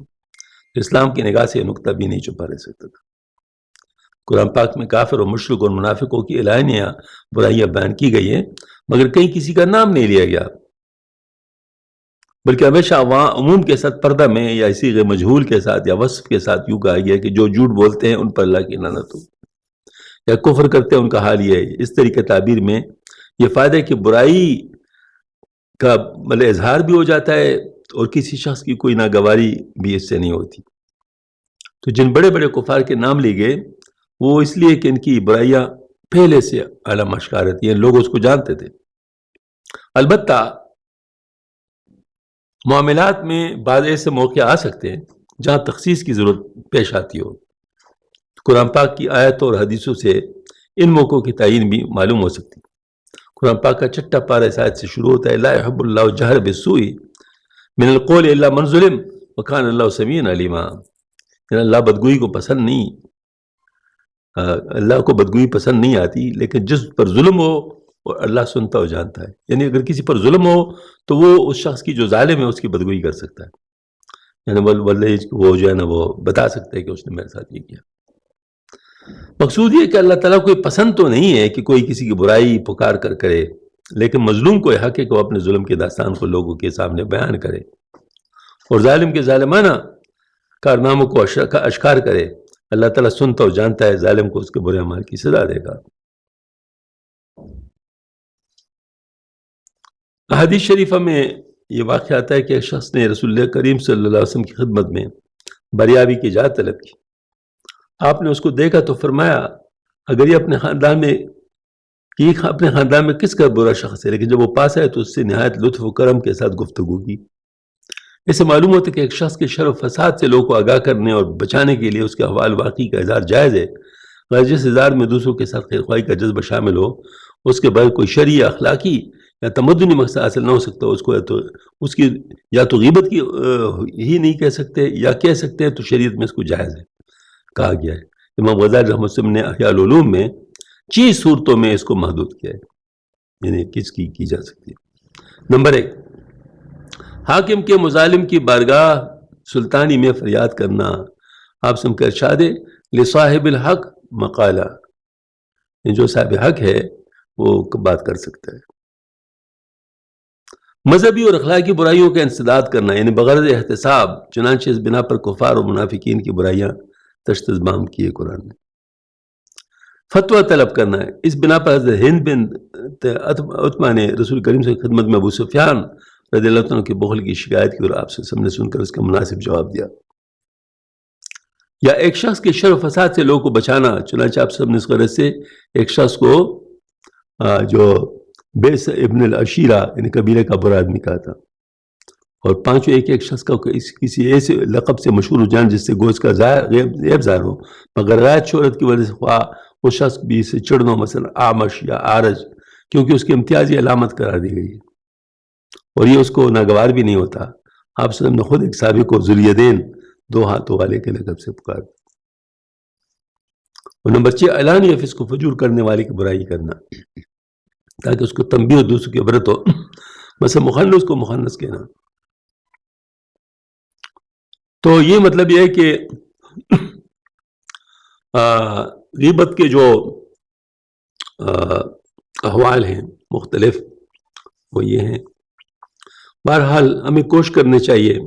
اسلام کی نگاہ سے یہ نقطہ بھی نہیں چھپا رہ سکتا تھا۔ قرآن پاک میں کافر اور مشرک اور منافقوں کی اعلانیہ برائیاں بیان کی گئی ہیں، مگر کہیں کسی کا نام نہیں لیا گیا، بلکہ ہمیشہ وہاں عموم کے ساتھ پردہ میں یا اسی غیر مجہول کے ساتھ یا وصف کے ساتھ یوں کہا گیا کہ جو جھوٹ بولتے ہیں ان پر اللہ کی لعنت ہو، یا کفر کرتے ہیں ان کا حال یہ ہے۔ اس طریقے تعبیر میں یہ فائدہ ہے کہ برائی کا مطلب اظہار بھی ہو جاتا ہے اور کسی شخص کی کوئی ناگواری بھی اس سے نہیں ہوتی۔ تو جن بڑے بڑے کفار کے نام لیے گئے وہ اس لیے کہ ان کی برائیاں پہلے سے عالم اشکار رہتی ہیں، لوگ اس کو جانتے تھے۔ البتہ معاملات میں بعض ایسے موقع آ سکتے ہیں جہاں تخصیص کی ضرورت پیش آتی ہو، قرآن پاک کی آیتوں اور حدیثوں سے ان موقعوں کی تعین بھی معلوم ہو سکتی۔ قرآن پاک کا چھٹا پارہ اس آیت سے شروع ہوتا ہے، لا يحب اللہ الجہر بالسوء من القول الا من ظلم وکان اللہ سمیعا علیما، یعنی اللہ بدگوئی کو پسند نہیں، اللہ کو بدگوئی پسند نہیں آتی، لیکن جس پر ظلم ہو اور اللہ سنتا ہو جانتا ہے، یعنی اگر کسی پر ظلم ہو تو وہ اس شخص کی جو ظالم ہے اس کی بدگوئی کر سکتا ہے، یعنی وہ جو ہے نا وہ بتا سکتا ہے کہ اس نے میرے ساتھ یہ کیا۔ مقصود یہ کہ اللہ تعالیٰ کو پسند تو نہیں ہے کہ کوئی کسی کی برائی پکار کر کرے، لیکن مظلوم کو حق ہے کہ وہ اپنے ظلم کے داستان کو لوگوں کے سامنے بیان کرے اور ظالم کے ظالمانہ کارناموں کو اشکار کرے۔ اللہ تعالیٰ سنتا اور جانتا ہے، ظالم کو اس کے برے اعمال کی سزا دے گا۔ احادیث شریفہ میں یہ واقعہ آتا ہے کہ ایک شخص نے رسول اللہ کریم صلی اللہ علیہ وسلم کی خدمت میں بریابی کی اجازت طلب کی۔ آپ نے اس کو دیکھا تو فرمایا اگر یہ اپنے خاندان میں کس کا برا شخص ہے، لیکن جب وہ پاس آئے تو اس سے نہایت لطف و کرم کے ساتھ گفتگو کی۔ اس سے معلوم ہوتا ہے کہ ایک شخص کے شر و فساد سے لوگوں کو آگاہ کرنے اور بچانے کے لیے اس کے احوال واقعی کا اظہار جائز ہے، مگر جس اظہار میں دوسروں کے ساتھ خیرخواہی کا جذبہ شامل ہو اس کے بغیر کوئی شرعی یا اخلاقی یا تمدنی مقصد حاصل نہ ہو سکتا، اس کو یا تو غیبت کی ہی نہیں کہہ سکتے، یا کہہ سکتے ہیں تو شریعت میں اس کو جائز ہے کہا گیا ہے۔ امام غزالی رحمۃ اللہ نے احیاء العلوم میں 6 صورتوں میں اس کو محدود کیا ہے، یعنی کس کی جا سکتی ہے۔ نمبر 1، حاکم کے مظالم کی بارگاہ سلطانی میں فریاد کرنا۔ آپ سم کا ارشاد ہے لصاحب الحق مقالہ، جو صاحب حق ہے وہ بات کر سکتا ہے۔ مذہبی اور اخلاقی برائیوں کا انسداد کرنا، یعنی بغرض احتساب، چنانچہ اس بنا پر کفار اور منافقین کی برائیاں تشت ذبام کی ہے قرآن میں۔ فتویٰ طلب کرنا ہے. اس بنا پر حضرت ہند بن عتبہ نے رسول کریم صلی اللہ علیہ وسلم کی خدمت میں ابو سفیان رضی اللہ عنہ کے بخل کی شکایت کی اور آپ صلی اللہ علیہ وسلم نے سن کر اس کا مناسب جواب دیا. یا ایک شخص کے شر و فساد سے لوگوں کو بچانا. چنانچہ آپ صلی اللہ علیہ وسلم نے اس غرض سے ایک شخص کو جو بیس ابن العشیرہ یعنی قبیلے کا برا آدمی کہا تھا، اور پانچوں ایک شخص کا کسی ایسے لقب سے مشہور ہو جان جس سے گوشت کا غیب ظاہر ہو، مگر رائت شہرت کی وجہ سے خواہ وہ شخص بھی سے چڑھنا، مثلا آمش یا آرج، کیونکہ اس کی امتیازی علامت قرار دی گئی ہے اور یہ اس کو ناگوار بھی نہیں ہوتا. آپ صلی اللہ علیہ وسلم نے خود ایک صحابی کو ذواليدین 2 ہاتھوں والے کے لقب سے پکار. اور نمبر 6 اعلانیہ فسق و فجور کرنے والے کی برائی کرنا تاکہ اس کو تنبیہ اور دوسروں کی عبرت ہو. مثلا مخنث کو مخنث کہنا. تو یہ مطلب یہ ہے کہ غیبت کے جو احوال ہیں مختلف وہ یہ ہیں. بہرحال ہمیں کوشش کرنی چاہیے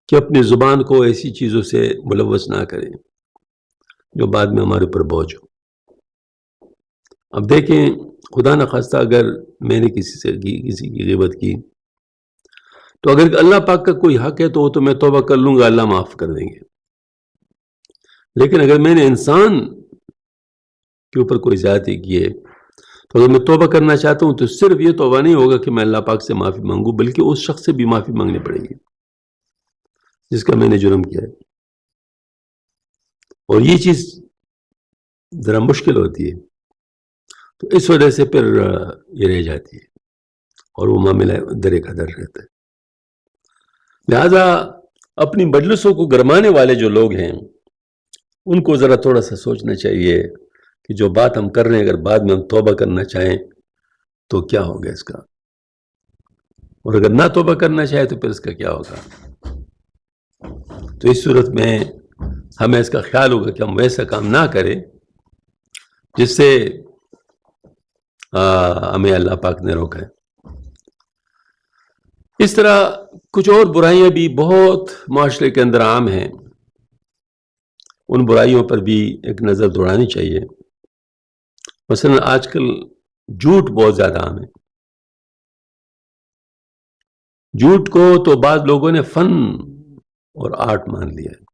کہ اپنی زبان کو ایسی چیزوں سے ملوث نہ کریں جو بعد میں ہمارے اوپر بوجھ ہو. اب دیکھیں خدا نخواستہ اگر میں نے کسی کی غیبت کی تو اگر اللہ پاک کا کوئی حق ہے تو وہ تو میں توبہ کر لوں گا، اللہ معاف کر دیں گے. لیکن اگر میں نے انسان کے اوپر کوئی زیادتی کی ہے تو اگر میں توبہ کرنا چاہتا ہوں تو صرف یہ توبہ نہیں ہوگا کہ میں اللہ پاک سے معافی مانگوں، بلکہ اس شخص سے بھی معافی مانگنی پڑے گی جس کا میں نے جرم کیا ہے. اور یہ چیز ذرا مشکل ہوتی ہے تو اس وجہ سے پھر یہ رہ جاتی ہے اور وہ معاملہ درے کا در رہتا ہے. لہذا اپنی مجلسوں کو گرمانے والے جو لوگ ہیں ان کو ذرا تھوڑا سا سوچنا چاہیے کہ جو بات ہم کر رہے ہیں اگر بعد میں ہم توبہ کرنا چاہیں تو کیا ہوگا اس کا، اور اگر نہ توبہ کرنا چاہے تو پھر اس کا کیا ہوگا. تو اس صورت میں ہمیں اس کا خیال ہوگا کہ ہم ویسا کام نہ کریں جس سے ہمیں اللہ پاک نے روکا ہے. اس طرح کچھ اور برائیاں بھی بہت معاشرے کے اندر عام ہیں، ان برائیوں پر بھی ایک نظر دوڑانی چاہیے. مثلا آج کل جھوٹ بہت زیادہ عام ہے. جھوٹ کو تو بعض لوگوں نے فن اور آرٹ مان لیا ہے.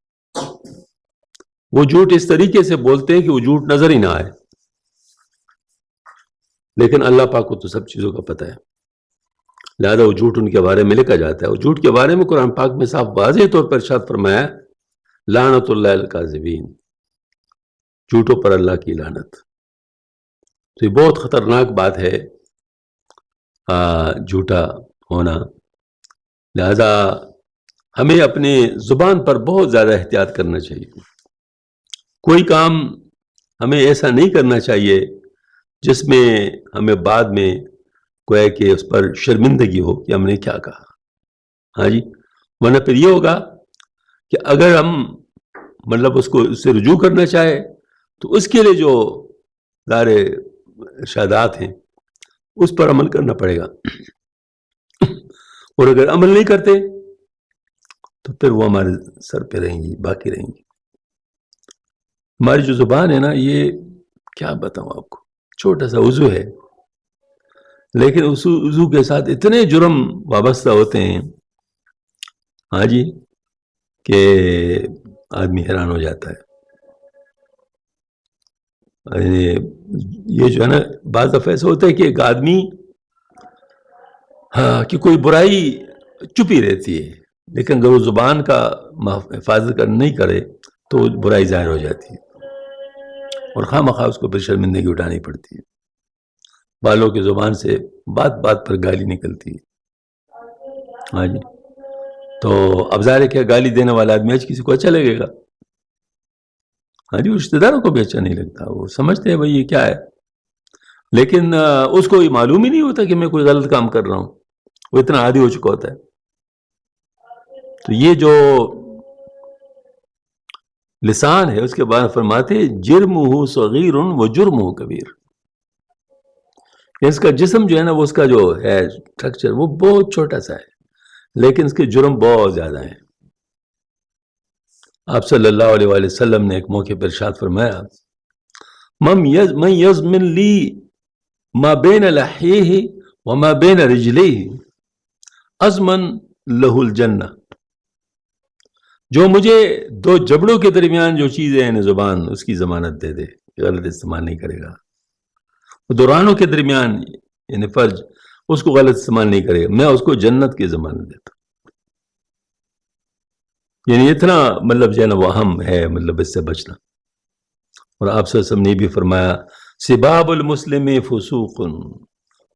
وہ جھوٹ اس طریقے سے بولتے ہیں کہ وہ جھوٹ نظر ہی نہ آئے، لیکن اللہ پاک کو تو سب چیزوں کا پتہ ہے، لہذا وہ جھوٹ ان کے بارے میں لکھا جاتا ہے. اور جھوٹ کے بارے میں قرآن پاک میں صاف واضح طور پر ارشاد فرمایا لعنت اللہ الکاذبین، جھوٹوں پر اللہ کی لعنت. تو یہ بہت خطرناک بات ہے جھوٹا ہونا. لہذا ہمیں اپنے زبان پر بہت زیادہ احتیاط کرنا چاہیے. کوئی کام ہمیں ایسا نہیں کرنا چاہیے جس میں ہمیں بعد میں کوئی کہ اس پر شرمندگی ہو کہ ہم نے کیا کہا. ہاں جی، ورنہ پھر یہ ہوگا کہ اگر ہم مطلب اس کو اس سے رجوع کرنا چاہے تو اس کے لیے جو دار ارشادات ہیں اس پر عمل کرنا پڑے گا، اور اگر عمل نہیں کرتے تو پھر وہ ہمارے سر پہ رہیں گی، باقی رہیں گی. ہماری جو زبان ہے نا، یہ کیا بتاؤں آپ کو، چھوٹا سا عضو ہے لیکن اس عضو کے ساتھ اتنے جرم وابستہ ہوتے ہیں ہاں جی کہ آدمی حیران ہو جاتا ہے. یہ جو ہے نا بعض دفعہ ایسا ہوتا ہے کہ ایک آدمی کہ کوئی برائی چپی رہتی ہے، لیکن اگر وہ زبان کا حفاظت نہیں کرے تو برائی ظاہر ہو جاتی ہے اور خواہ مخواہ اس کو پھر شرمندگی اٹھانی پڑتی ہے. بالوں کی زبان سے بات بات پر گالی نکلتی ہے ہاں جی. تو اب ظاہر ہے کہ گالی دینے والا آدمی آج کسی کو اچھا لگے گا ہاں جی، رشتہ داروں کو بھی اچھا نہیں لگتا. وہ سمجھتے ہیں بھائی یہ کیا ہے، لیکن اس کو یہ معلوم ہی نہیں ہوتا کہ میں کوئی غلط کام کر رہا ہوں، وہ اتنا عادی ہو چکا ہوتا ہے. تو یہ جو لسان ہے اس کے بارے میں فرماتے جرمہ صغیر و جرمہ کبیر. اس کا جسم جو ہے نا، وہ اس کا جو ہے اسٹرکچر وہ بہت چھوٹا سا ہے، لیکن اس کے جرم بہت زیادہ ہیں. آپ صلی اللہ علیہ وآلہ وسلم نے ایک موقع پر ارشاد فرمایا من یضمن لی ما بین لحیہ وما بین رجلیہ ازمن لہ الجنہ، جو مجھے دو جبڑوں کے درمیان جو چیزیں ہیں زبان، اس کی ضمانت دے دے، غلط استعمال نہیں کرے گا. دورانوں کے درمیان یعنی فرج، اس کو غلط استعمال نہیں کرے گا، میں اس کو جنت کی ضمانت دیتا ہوں. یعنی اتنا مطلب جو ہے نا وہ اہم ہے مطلب اس سے بچنا. اور آپ صلی اللہ علیہ وسلم نے بھی فرمایا سباب المسلم فسوق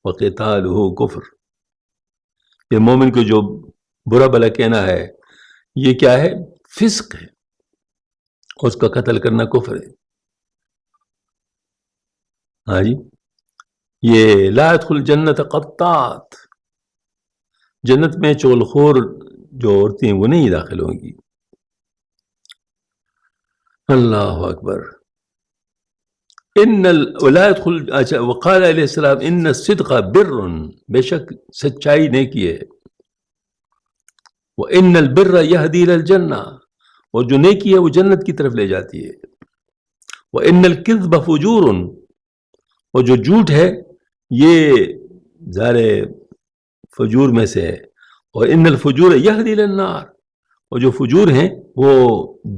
وقتالہ کفر، یہ مومن کو جو برا بھلا کہنا ہے یہ کیا ہے؟ فسق ہے، اس کا قتل کرنا کفر ہے. ہاں جی، یہ لا يدخل جنت قطات، جنت میں چغل خور جو عورتیں وہ نہیں داخل ہوں گی. اللہ اکبر. ولا يدخل، اچھا وقال علیہ السلام ان الصدق بر، بے شک سچائی نیکی ہے. وان البر يهدي الى الجنہ، اور جو نیکی ہے وہ جنت کی طرف لے جاتی ہے. وان الكذب فجور، اور جو جھوٹ ہے یہ ظاہر فجور میں سے ہے. اور ان الفجور يهدي الى النار، اور جو فجور ہیں وہ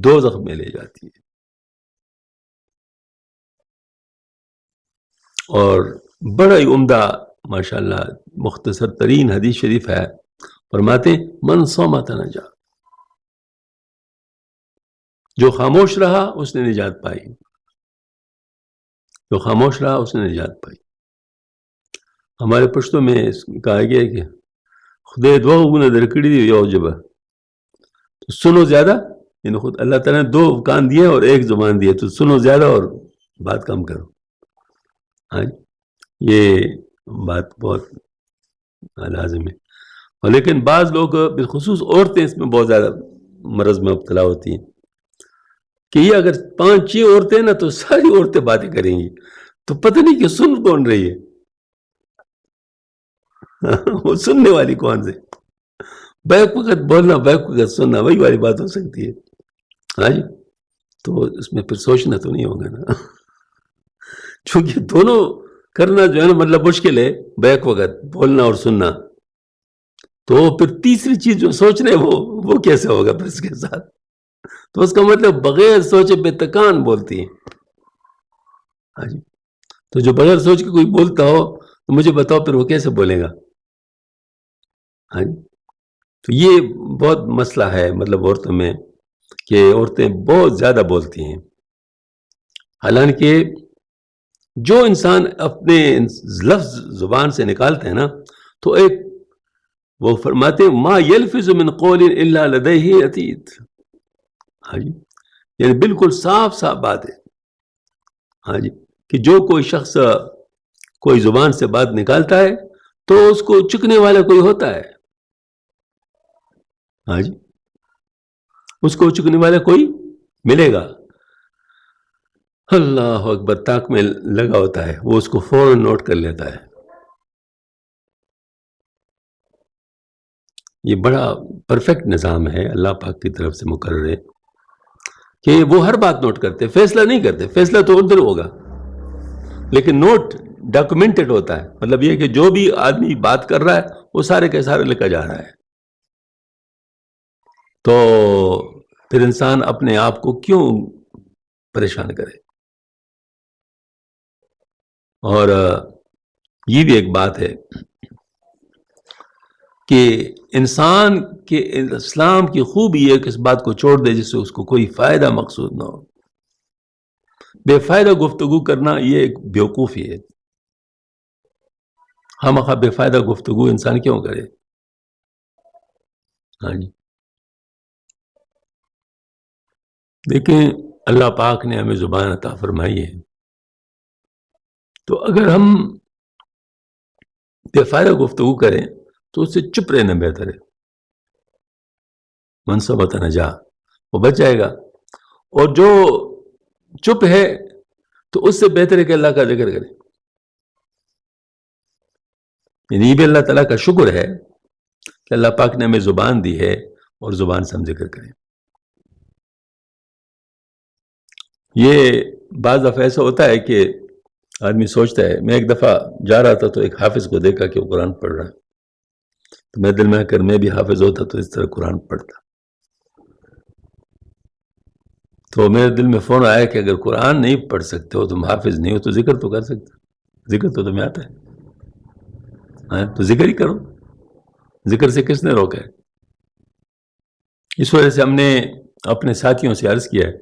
دوزخ میں لے جاتی ہے. اور بڑا ہی عمدہ ماشاءاللہ مختصر ترین حدیث شریف ہے، فرماتے من صمت نجا، جو خاموش رہا اس نے نجات پائی، جو خاموش رہا اس نے نجات پائی. ہمارے پشتوں میں کہا گیا کہ خدے دو گنا درکڑی دی یو جبہ، تو سنو زیادہ، یعنی خود اللہ تعالیٰ نے دو کان دیے اور ایک زبان دی ہے، تو سنو زیادہ اور بات کم کرو. ہاں یہ بات بہت لازم ہے. اور لیکن بعض لوگ بالخصوص عورتیں اس میں بہت زیادہ مرض میں مبتلا ہوتی ہیں کہ یہ اگر 5-6 عورتیں نا تو ساری عورتیں باتیں کریں گی، تو پتہ نہیں کہ سن کون رہی ہے، وہ سننے والی کون سے، بیک وقت بولنا بیک وقت سننا، وہی والی بات ہو سکتی ہے. ہاں جی، تو اس میں پھر سوچنا تو نہیں ہوگا نا، چونکہ دونوں کرنا جو ہے نا مطلب مشکل ہے، بیک وقت بولنا اور سننا. تو پھر تیسری چیز جو سوچنے وہ کیسے ہوگا پھر اس کے ساتھ؟ تو اس کا مطلب بغیر سوچے بے تکان بولتی ہیں. ہاں جی، تو جو بغیر سوچ کے کوئی بولتا ہو تو مجھے بتاؤ پھر وہ کیسے بولے گا؟ ہاں جی، تو یہ بہت مسئلہ ہے مطلب عورتوں میں کہ عورتیں بہت زیادہ بولتی ہیں. حالانکہ جو انسان اپنے لفظ زبان سے نکالتے ہیں نا تو ایک وہ فرماتے ہیں ما یلفظ من قول الا لدیہ عتید. ہاں جی، یعنی بالکل صاف صاف بات ہے. ہاں جی، کہ جو کوئی شخص کوئی زبان سے بات نکالتا ہے تو اس کو چکنے والا کوئی ہوتا ہے. ہاں جی، اس کو چکنے والا کوئی ملے گا. اللہ اکبر، تاک میں لگا ہوتا ہے، وہ اس کو فوراً نوٹ کر لیتا ہے. یہ بڑا پرفیکٹ نظام ہے اللہ پاک کی طرف سے مقرر ہے کہ وہ ہر بات نوٹ کرتے، فیصلہ نہیں کرتے، فیصلہ تو ادھر ہوگا لیکن نوٹ ڈاکومنٹڈ ہوتا ہے. مطلب یہ کہ جو بھی آدمی بات کر رہا ہے وہ سارے کے سارے لکھا جا رہا ہے. تو پھر انسان اپنے آپ کو کیوں پریشان کرے؟ اور یہ بھی ایک بات ہے کہ انسان کے اسلام کی خوبی یہ کہ اس بات کو چھوڑ دے جس سے اس کو کوئی فائدہ مقصود نہ ہو. بے فائدہ گفتگو کرنا یہ ایک بیوقوفی ہے. خواہ بے فائدہ گفتگو انسان کیوں کرے؟ ہاں جی، دیکھیں اللہ پاک نے ہمیں زبان عطا فرمائی ہے، تو اگر ہم بے فائدہ گفتگو کریں تو اس سے چپ رہنا بہتر ہے. من صمت نجا، وہ بچ جائے گا. اور جو چپ ہے تو اس سے بہتر ہے کہ اللہ کا ذکر کرے. یعنی یہ بھی اللہ تعالیٰ کا شکر ہے کہ اللہ پاک نے ہمیں زبان دی ہے اور زبان سے ہم ذکر کریں. یہ بعض دفعہ ایسا ہوتا ہے کہ آدمی سوچتا ہے، میں ایک دفعہ جا رہا تھا تو ایک حافظ کو دیکھا کہ وہ قرآن پڑھ رہا ہے، تو میرے دل میں اگر میں بھی حافظ ہوتا تو اس طرح قرآن پڑھتا. تو میرے دل میں فون آیا کہ اگر قرآن نہیں پڑھ سکتے ہو، تم حافظ نہیں ہو، تو ذکر تو کر سکتے ہو. ذکر تو تمہیں آتا ہے، تو ذکر ہی کرو. ذکر سے کس نے روکا ہے؟ اس وجہ سے ہم نے اپنے ساتھیوں سے عرض کیا ہے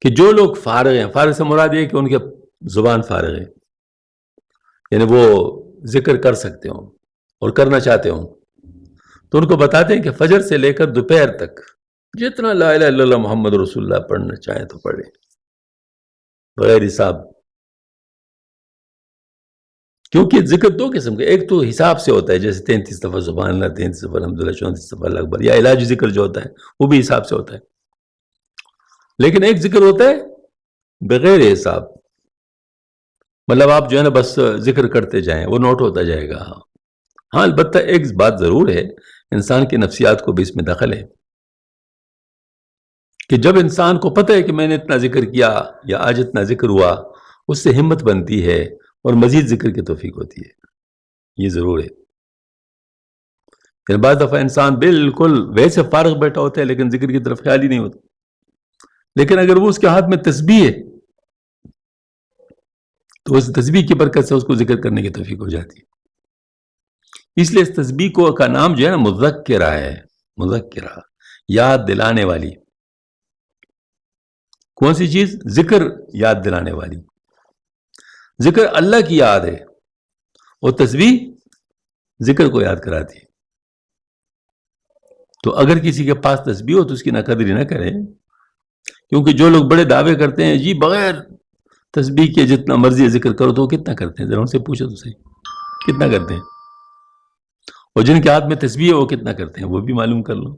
کہ جو لوگ فارغ ہیں، فارغ سے مراد یہ کہ ان کے زبان فارغ ہے، یعنی وہ ذکر کر سکتے ہوں اور کرنا چاہتے ہوں، تو ان کو بتاتے ہیں کہ فجر سے لے کر دوپہر تک جتنا لا الہ الا اللہ محمد رسول اللہ پڑھنا چاہیں تو پڑھیں بغیر حساب. کیونکہ ذکر دو قسم کے، ایک تو حساب سے ہوتا ہے، جیسے 33 دفعہ سبحان اللہ، 33 دفعہ الحمدللہ، 34 دفعہ اللہ اکبر، یا علاج ذکر جو ہوتا ہے وہ بھی حساب سے ہوتا ہے. لیکن ایک ذکر ہوتا ہے بغیر حساب، مطلب آپ جو ہے نا بس ذکر کرتے جائیں، وہ نوٹ ہوتا جائے گا. ہاں البتہ ایک بات ضرور ہے، انسان کی نفسیات کو بھی اس میں دخل ہے کہ جب انسان کو پتہ ہے کہ میں نے اتنا ذکر کیا یا آج اتنا ذکر ہوا، اس سے ہمت بنتی ہے اور مزید ذکر کی توفیق ہوتی ہے. یہ ضرور ہے. بعض دفعہ انسان بالکل ویسے فارغ بیٹھا ہوتا ہے لیکن ذکر کی طرف خیال ہی نہیں ہوتا، لیکن اگر وہ اس کے ہاتھ میں تسبیح ہے تو اس تسبیح کی برکت سے اس کو ذکر کرنے کی توفیق ہو جاتی ہے. اس لیے اس تسبیح کو کا نام جو ہے نا مذکرہ ہے. مذکرہ، یاد دلانے والی. کون سی چیز؟ ذکر یاد دلانے والی. ذکر اللہ کی یاد ہے اور تسبیح ذکر کو یاد کراتی ہے. تو اگر کسی کے پاس تسبیح ہو تو اس کی ناقدری نہ کریں، کیونکہ جو لوگ بڑے دعوے کرتے ہیں جی بغیر تسبیح کے جتنا مرضی ذکر کرو، تو وہ کتنا کرتے ہیں؟ ذرا ان سے پوچھو تو صحیح کتنا کرتے ہیں، اور جن کے ہاتھ میں تسبیح ہے وہ کتنا کرتے ہیں وہ بھی معلوم کر لو.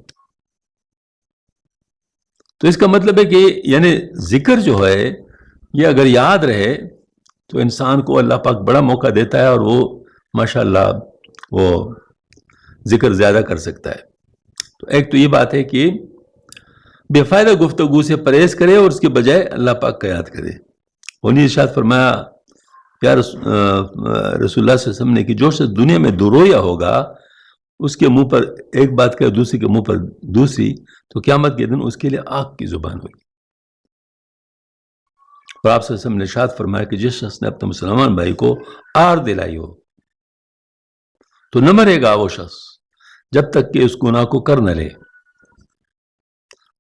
تو اس کا مطلب ہے کہ یعنی ذکر جو ہے یہ اگر یاد رہے تو انسان کو اللہ پاک بڑا موقع دیتا ہے اور وہ ماشاءاللہ وہ ذکر زیادہ کر سکتا ہے. تو ایک تو یہ بات ہے کہ بے فائدہ گفتگو سے پرہیز کرے اور اس کے بجائے اللہ پاک کا یاد کرے. انہیں ارشاد فرمایا یا رسول اللہ صلی اللہ علیہ وسلم نے کہ جو شخص دنیا میں درویا ہوگا، اس کے منہ پر ایک بات کہ دوسری کے منہ پر دوسری، تو قیامت کے دن اس کے لیے آگ کی زبان ہوگی. اور آپ صلی اللہ علیہ وسلم نے ارشاد فرمایا کہ جس شخص نے اپنے مسلمان بھائی کو آر دلائی ہو تو نہ مرے گا وہ شخص جب تک کہ اس گناہ کو کر نہ لے.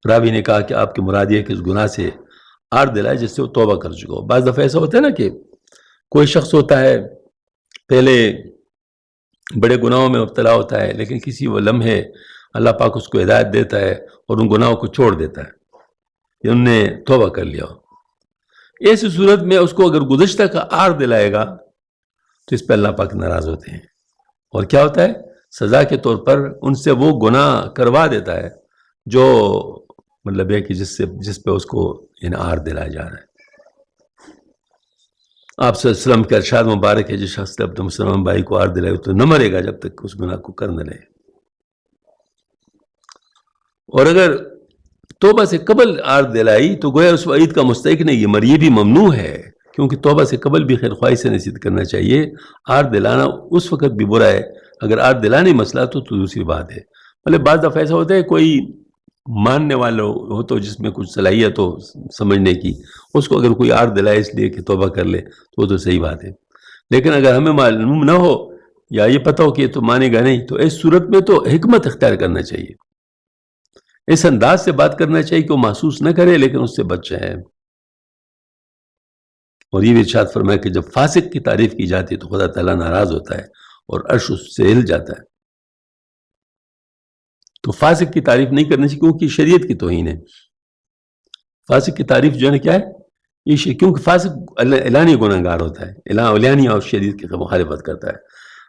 راوی نے کہا کہ آپ کی مراد یہ ہے کہ اس گناہ سے آر دلائے جس سے وہ توبہ کر چکا ہو. بعض دفعہ ایسا ہوتا ہے نا کہ کوئی شخص ہوتا ہے پہلے بڑے گناہوں میں مبتلا ہوتا ہے، لیکن کسی وہ لمحے اللہ پاک اس کو ہدایت دیتا ہے اور ان گناہوں کو چھوڑ دیتا ہے کہ انہوں نے توبہ کر لیا ہو. ایسی صورت میں اس کو اگر گزشتہ کا آر دلائے گا تو اس پہ اللہ پاک ناراض ہوتے ہیں، اور کیا ہوتا ہے؟ سزا کے طور پر ان سے وہ گناہ کروا دیتا ہے جو مطلب ہے کہ جس پہ اس کو آر دلایا جا رہا ہے. آپ صلی اللہ علیہ وسلم کا ارشاد مبارک ہے جس شخص نے اپنے مسلمان بھائی کو آر دلائے تو نہ مرے گا جب تک اس گناہ کو کر نہ لے. اور اگر توبہ سے قبل آر دلائی تو گویا اس وعید کا مستحق نہیں، یہ بھی ممنوع ہے، کیونکہ توبہ سے قبل بھی خیر خواہی سے نصیحت کرنا چاہیے. آر دلانا اس وقت بھی برا ہے، اگر آر دلانے مسئلہ تو دوسری بات ہے. مطلب بعض دفعہ ایسا ہوتا ہے کوئی ماننے والا ہو تو جس میں کچھ صلاحیت ہو سمجھنے کی، اس کو اگر کوئی آر دلائے اس لیے کہ توبہ کر لے تو وہ تو صحیح بات ہے. لیکن اگر ہمیں معلوم نہ ہو یا یہ پتہ ہو کہ یہ تو مانے گا نہیں، تو اس صورت میں تو حکمت اختیار کرنا چاہیے، اس انداز سے بات کرنا چاہیے کہ وہ محسوس نہ کرے لیکن اس سے بچ جائے. اور یہ بھی ارشاد فرمایا کہ جب فاسق کی تعریف کی جاتی ہے تو خدا تعالیٰ ناراض ہوتا ہے اور عرش اس سے ہل جاتا ہے. تو فاسق کی تعریف نہیں کرنی چاہیے کیونکہ شریعت کی توہین ہے. فاسق کی تعریف جو ہے نا کیا ہے یہ کیونکہ فاسق اعلانی گناہ گار ہوتا ہے، اعلانی اور شریعت کی مخالفت کرتا ہے.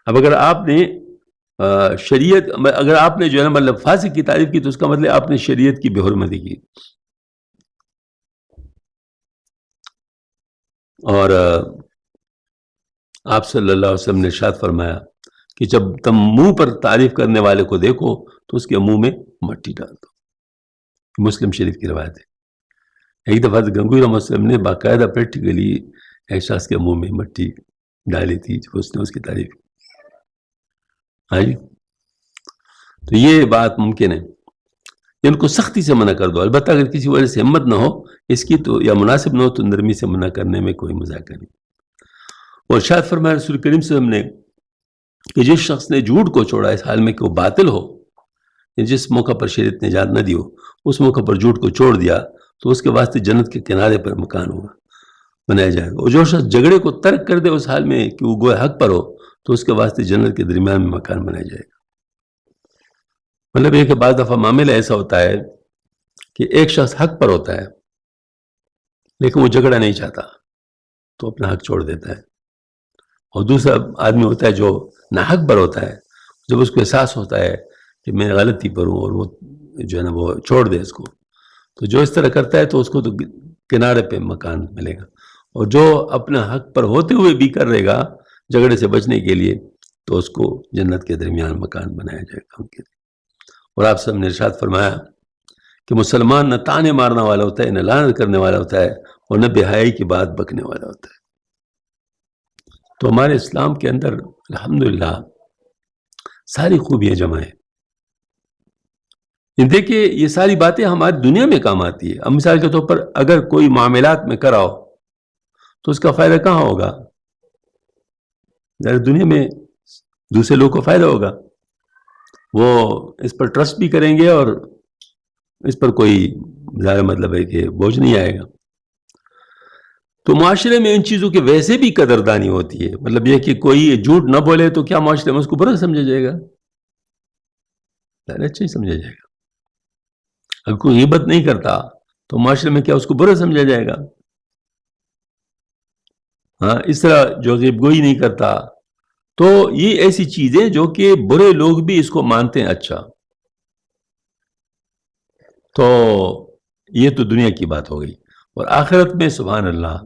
اب اگر آپ نے اگر آپ نے جو ہے نا مطلب فاسق کی تعریف کی تو اس کا مطلب آپ نے شریعت کی بے حرمتی کی. اور آپ صلی اللہ علیہ وسلم نے ارشاد فرمایا کہ جب تم منہ پر تعریف کرنے والے کو دیکھو تو اس کے منہ میں مٹی ڈال دو. مسلم شریف کی روایت ہے. ایک دفعہ گنگوئی رحمۃ اللہ علیہ نے باقاعدہ پریکٹیکلی ایک شخص کے منہ میں مٹی ڈالی تھی جو اس نے اس کی تعریف کی. ہاں جی، تو یہ بات ممکن ہے، ان کو سختی سے منع کر دو. البتہ اگر کسی وجہ سے ہمت نہ ہو اس کی تو یا مناسب نہ ہو تو نرمی سے منع کرنے میں کوئی مذاکرہ نہیں. اور شاید فرمایا رسول کریم صلی اللہ علیہ وسلم نے کہ جس شخص نے جھوٹ کو چھوڑا اس حال میں کہ وہ باطل ہو، جس موقع پر شریعت نے اجازت نہ دی ہو اس موقع پر جھوٹ کو چھوڑ دیا تو اس کے واسطے جنت کے کنارے پر مکان ہوگا، بنایا جائے گا. اور جو شخص جھگڑے کو ترک کر دے اس حال میں کہ وہ گویا حق پر ہو تو اس کے واسطے جنت کے درمیان میں مکان بنایا جائے گا. مطلب یہ کہ بعض دفعہ معاملہ ایسا ہوتا ہے کہ ایک شخص حق پر ہوتا ہے لیکن وہ جھگڑا نہیں چاہتا تو اپنا حق چھوڑ دیتا ہے، اور دوسرا آدمی ہوتا ہے جو ناحق پر ہوتا ہے، جب اس کو احساس ہوتا ہے کہ میں غلطی پر ہوں اور وہ جو ہے نا وہ چھوڑ دے اس کو، تو جو اس طرح کرتا ہے تو اس کو تو کنارے پہ مکان ملے گا. اور جو اپنا حق پر ہوتے ہوئے بھی کر رہے گا جھگڑے سے بچنے کے لیے تو اس کو جنت کے درمیان مکان بنایا جائے گا ان کے لیے. اور آپ سب نے ارشاد فرمایا کہ مسلمان نہ تانے مارنے والا ہوتا ہے، نہ لعنت کرنے والا ہوتا ہے، اور نہ بے حیائی کی بات بکنے والا ہوتا ہے. تو ہمارے اسلام کے اندر الحمدللہ ساری خوبیاں جمع ہیں. دیکھیے یہ ساری باتیں ہماری دنیا میں کام آتی ہے. اب مثال کے طور پر اگر کوئی معاملات میں کراؤ تو اس کا فائدہ کہاں ہوگا؟ دنیا میں دوسرے لوگوں کو فائدہ ہوگا، وہ اس پر ٹرسٹ بھی کریں گے اور اس پر کوئی ظاہر مطلب ہے کہ بوجھ نہیں آئے گا. تو معاشرے میں ان چیزوں کی ویسے بھی قدردانی ہوتی ہے. مطلب یہ کہ کوئی جھوٹ نہ بولے تو کیا معاشرے میں اس کو برا سمجھا جائے گا؟ اچھا ہی سمجھا جائے گا. اگر کوئی غیبت نہیں کرتا تو معاشرے میں کیا اس کو برا سمجھا جائے گا؟ ہاں، اس طرح جو غیب گوئی نہیں کرتا، تو یہ ایسی چیزیں جو کہ برے لوگ بھی اس کو مانتے ہیں. اچھا، تو یہ تو دنیا کی بات ہو گئی. اور آخرت میں سبحان اللہ،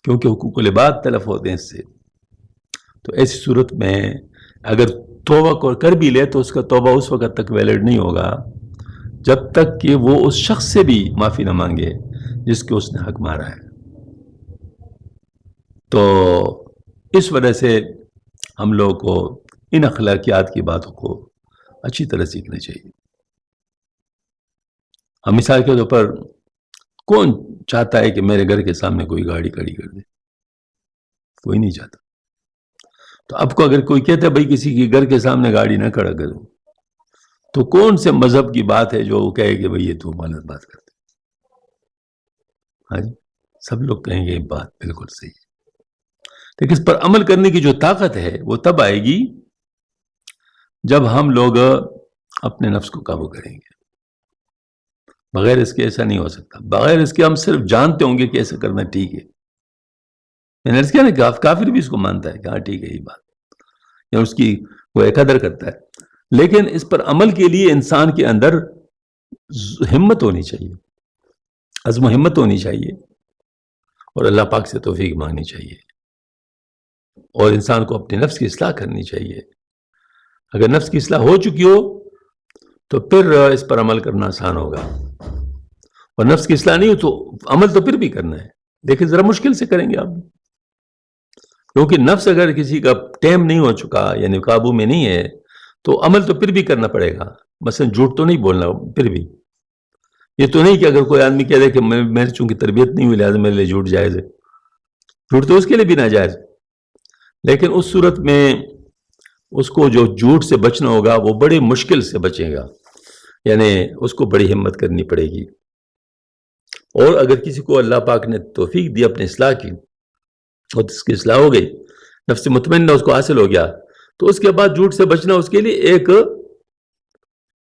کیونکہ حقوق العباد تلف ہوتے ہیں اس سے، تو ایسی صورت میں اگر توبہ کر بھی لے تو اس کا توبہ اس وقت تک ویلڈ نہیں ہوگا جب تک کہ وہ اس شخص سے بھی معافی نہ مانگے جس کے اس نے حق مارا ہے. تو اس وجہ سے ہم لوگوں کو ان اخلاقیات کی باتوں کو اچھی طرح سیکھنا چاہیے. ہم مثال کے طور پر کون چاہتا ہے کہ میرے گھر کے سامنے کوئی گاڑی کھڑی کر دے؟ کوئی نہیں چاہتا. تو اب کو اگر کوئی کہتا ہے بھائی کسی کے گھر کے سامنے گاڑی نہ کھڑا کرو، تو کون سے مذہب کی بات ہے جو وہ کہے کہ بھائی یہ تو غلط بات کرتے؟ ہاں جی، سب لوگ کہیں گے یہ بات بالکل صحیح ہے. لیکن اس پر عمل کرنے کی جو طاقت ہے وہ تب آئے گی جب ہم لوگ اپنے نفس کو قابو کریں گے. بغیر اس کے ایسا نہیں ہو سکتا. بغیر اس کے ہم صرف جانتے ہوں گے کہ ایسا کرنا ٹھیک ہے. میں نے کیا نا، کافر بھی اس کو مانتا ہے کہ ہاں ٹھیک ہے یہ بات، یا اس کی وہ قدر کرتا ہے. لیکن اس پر عمل کے لیے انسان کے اندر ہمت ہونی چاہیے، عزم و ہمت ہونی چاہیے، اور اللہ پاک سے توفیق مانگنی چاہیے، اور انسان کو اپنے نفس کی اصلاح کرنی چاہیے. اگر نفس کی اصلاح ہو چکی ہو تو پھر اس پر عمل کرنا آسان ہوگا، اور نفس کی اصلاح نہیں ہو تو عمل تو پھر بھی کرنا ہے، لیکن ذرا مشکل سے کریں گے آپ، کیونکہ نفس اگر کسی کا ٹیم نہیں ہو چکا یعنی قابو میں نہیں ہے تو عمل تو پھر بھی کرنا پڑے گا. مثلا جھوٹ تو نہیں بولنا، پھر بھی یہ تو نہیں کہ اگر کوئی آدمی کہہ دے کہ میری چونکہ تربیت نہیں ہوئی لہٰذا میرے لیے جھوٹ جائز ہے. جھوٹ تو اس کے لیے بھی ناجائز، لیکن اس صورت میں اس کو جو جھوٹ سے بچنا ہوگا وہ بڑے مشکل سے بچے گا، یعنی اس کو بڑی ہمت کرنی پڑے گی. اور اگر کسی کو اللہ پاک نے توفیق دی اپنے اصلاح کی اور اس کی اصلاح ہو گئی، نفس مطمئنہ اس کو حاصل ہو گیا، تو اس کے بعد جھوٹ سے بچنا اس کے لیے ایک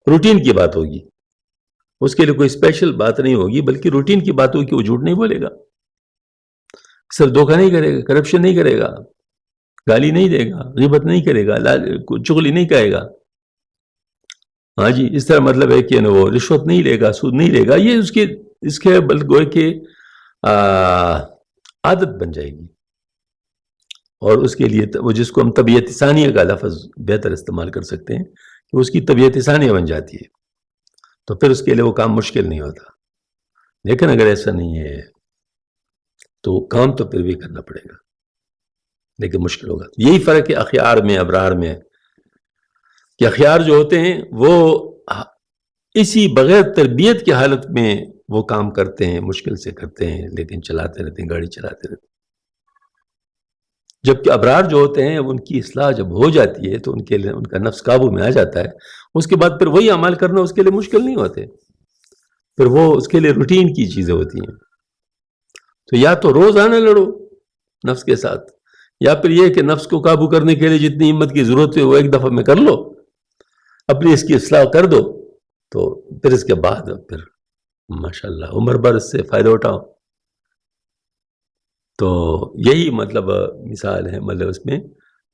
روٹین کی بات ہوگی. اس کے لیے کوئی اسپیشل بات نہیں ہوگی، بلکہ روٹین کی بات ہوگی کہ وہ جھوٹ نہیں بولے گا، صرف دھوکہ نہیں کرے گا، کرپشن نہیں کرے گا، گالی نہیں دے گا، غیبت نہیں کرے گا، چغلی نہیں کہے گا. ہاں جی، اس طرح مطلب ہے کہ وہ رشوت نہیں لے گا، سود نہیں لے گا. یہ اس کے بلکہ کہ عادت بن جائے گی، اور اس کے لیے وہ جس کو ہم طبیعت ثانیہ کا لفظ بہتر استعمال کر سکتے ہیں کہ اس کی طبیعت ثانیہ بن جاتی ہے، تو پھر اس کے لیے وہ کام مشکل نہیں ہوتا. لیکن اگر ایسا نہیں ہے تو کام تو پھر بھی کرنا پڑے گا، لیکن مشکل ہوگا. یہی فرق ہے اخیار میں ابرار میں، کہ اخیار جو ہوتے ہیں وہ اسی بغیر تربیت کی حالت میں وہ کام کرتے ہیں، مشکل سے کرتے ہیں، لیکن چلاتے رہتے ہیں، گاڑی چلاتے رہتے ہیں. جبکہ ابرار جو ہوتے ہیں ان کی اصلاح جب ہو جاتی ہے تو ان کے لیے ان کا نفس قابو میں آ جاتا ہے، اس کے بعد پھر وہی اعمال کرنا اس کے لیے مشکل نہیں ہوتے، پھر وہ اس کے لیے روٹین کی چیزیں ہوتی ہیں. تو یا تو روزانہ لڑو نفس کے ساتھ، یا پھر یہ کہ نفس کو قابو کرنے کے لیے جتنی ہمت کی ضرورت ہے وہ ایک دفعہ میں کر لو، اپنی اس کی اصلاح کر دو، تو پھر اس کے بعد پھر ماشاءاللہ عمر بھر اس سے فائدہ اٹھاؤ. تو یہی مطلب مثال ہے مطلب اس میں.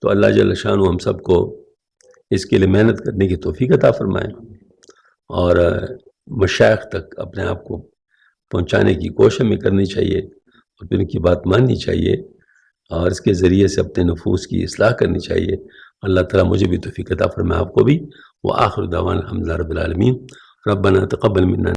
تو اللہ جل شانہ ہم سب کو اس کے لیے محنت کرنے کی توفیق عطا فرمائے، اور مشائخ تک اپنے آپ کو پہنچانے کی کوشش میں کرنی چاہیے، اور پھر ان کی بات ماننی چاہیے، اور اس کے ذریعے سے اپنے نفوس کی اصلاح کرنی چاہیے. اللہ تعالیٰ مجھے بھی توفیق عطا فرمائے، آپ کو بھی. وآخر دعوانا الحمدللہ رب العالمین. ربنا تقبل منا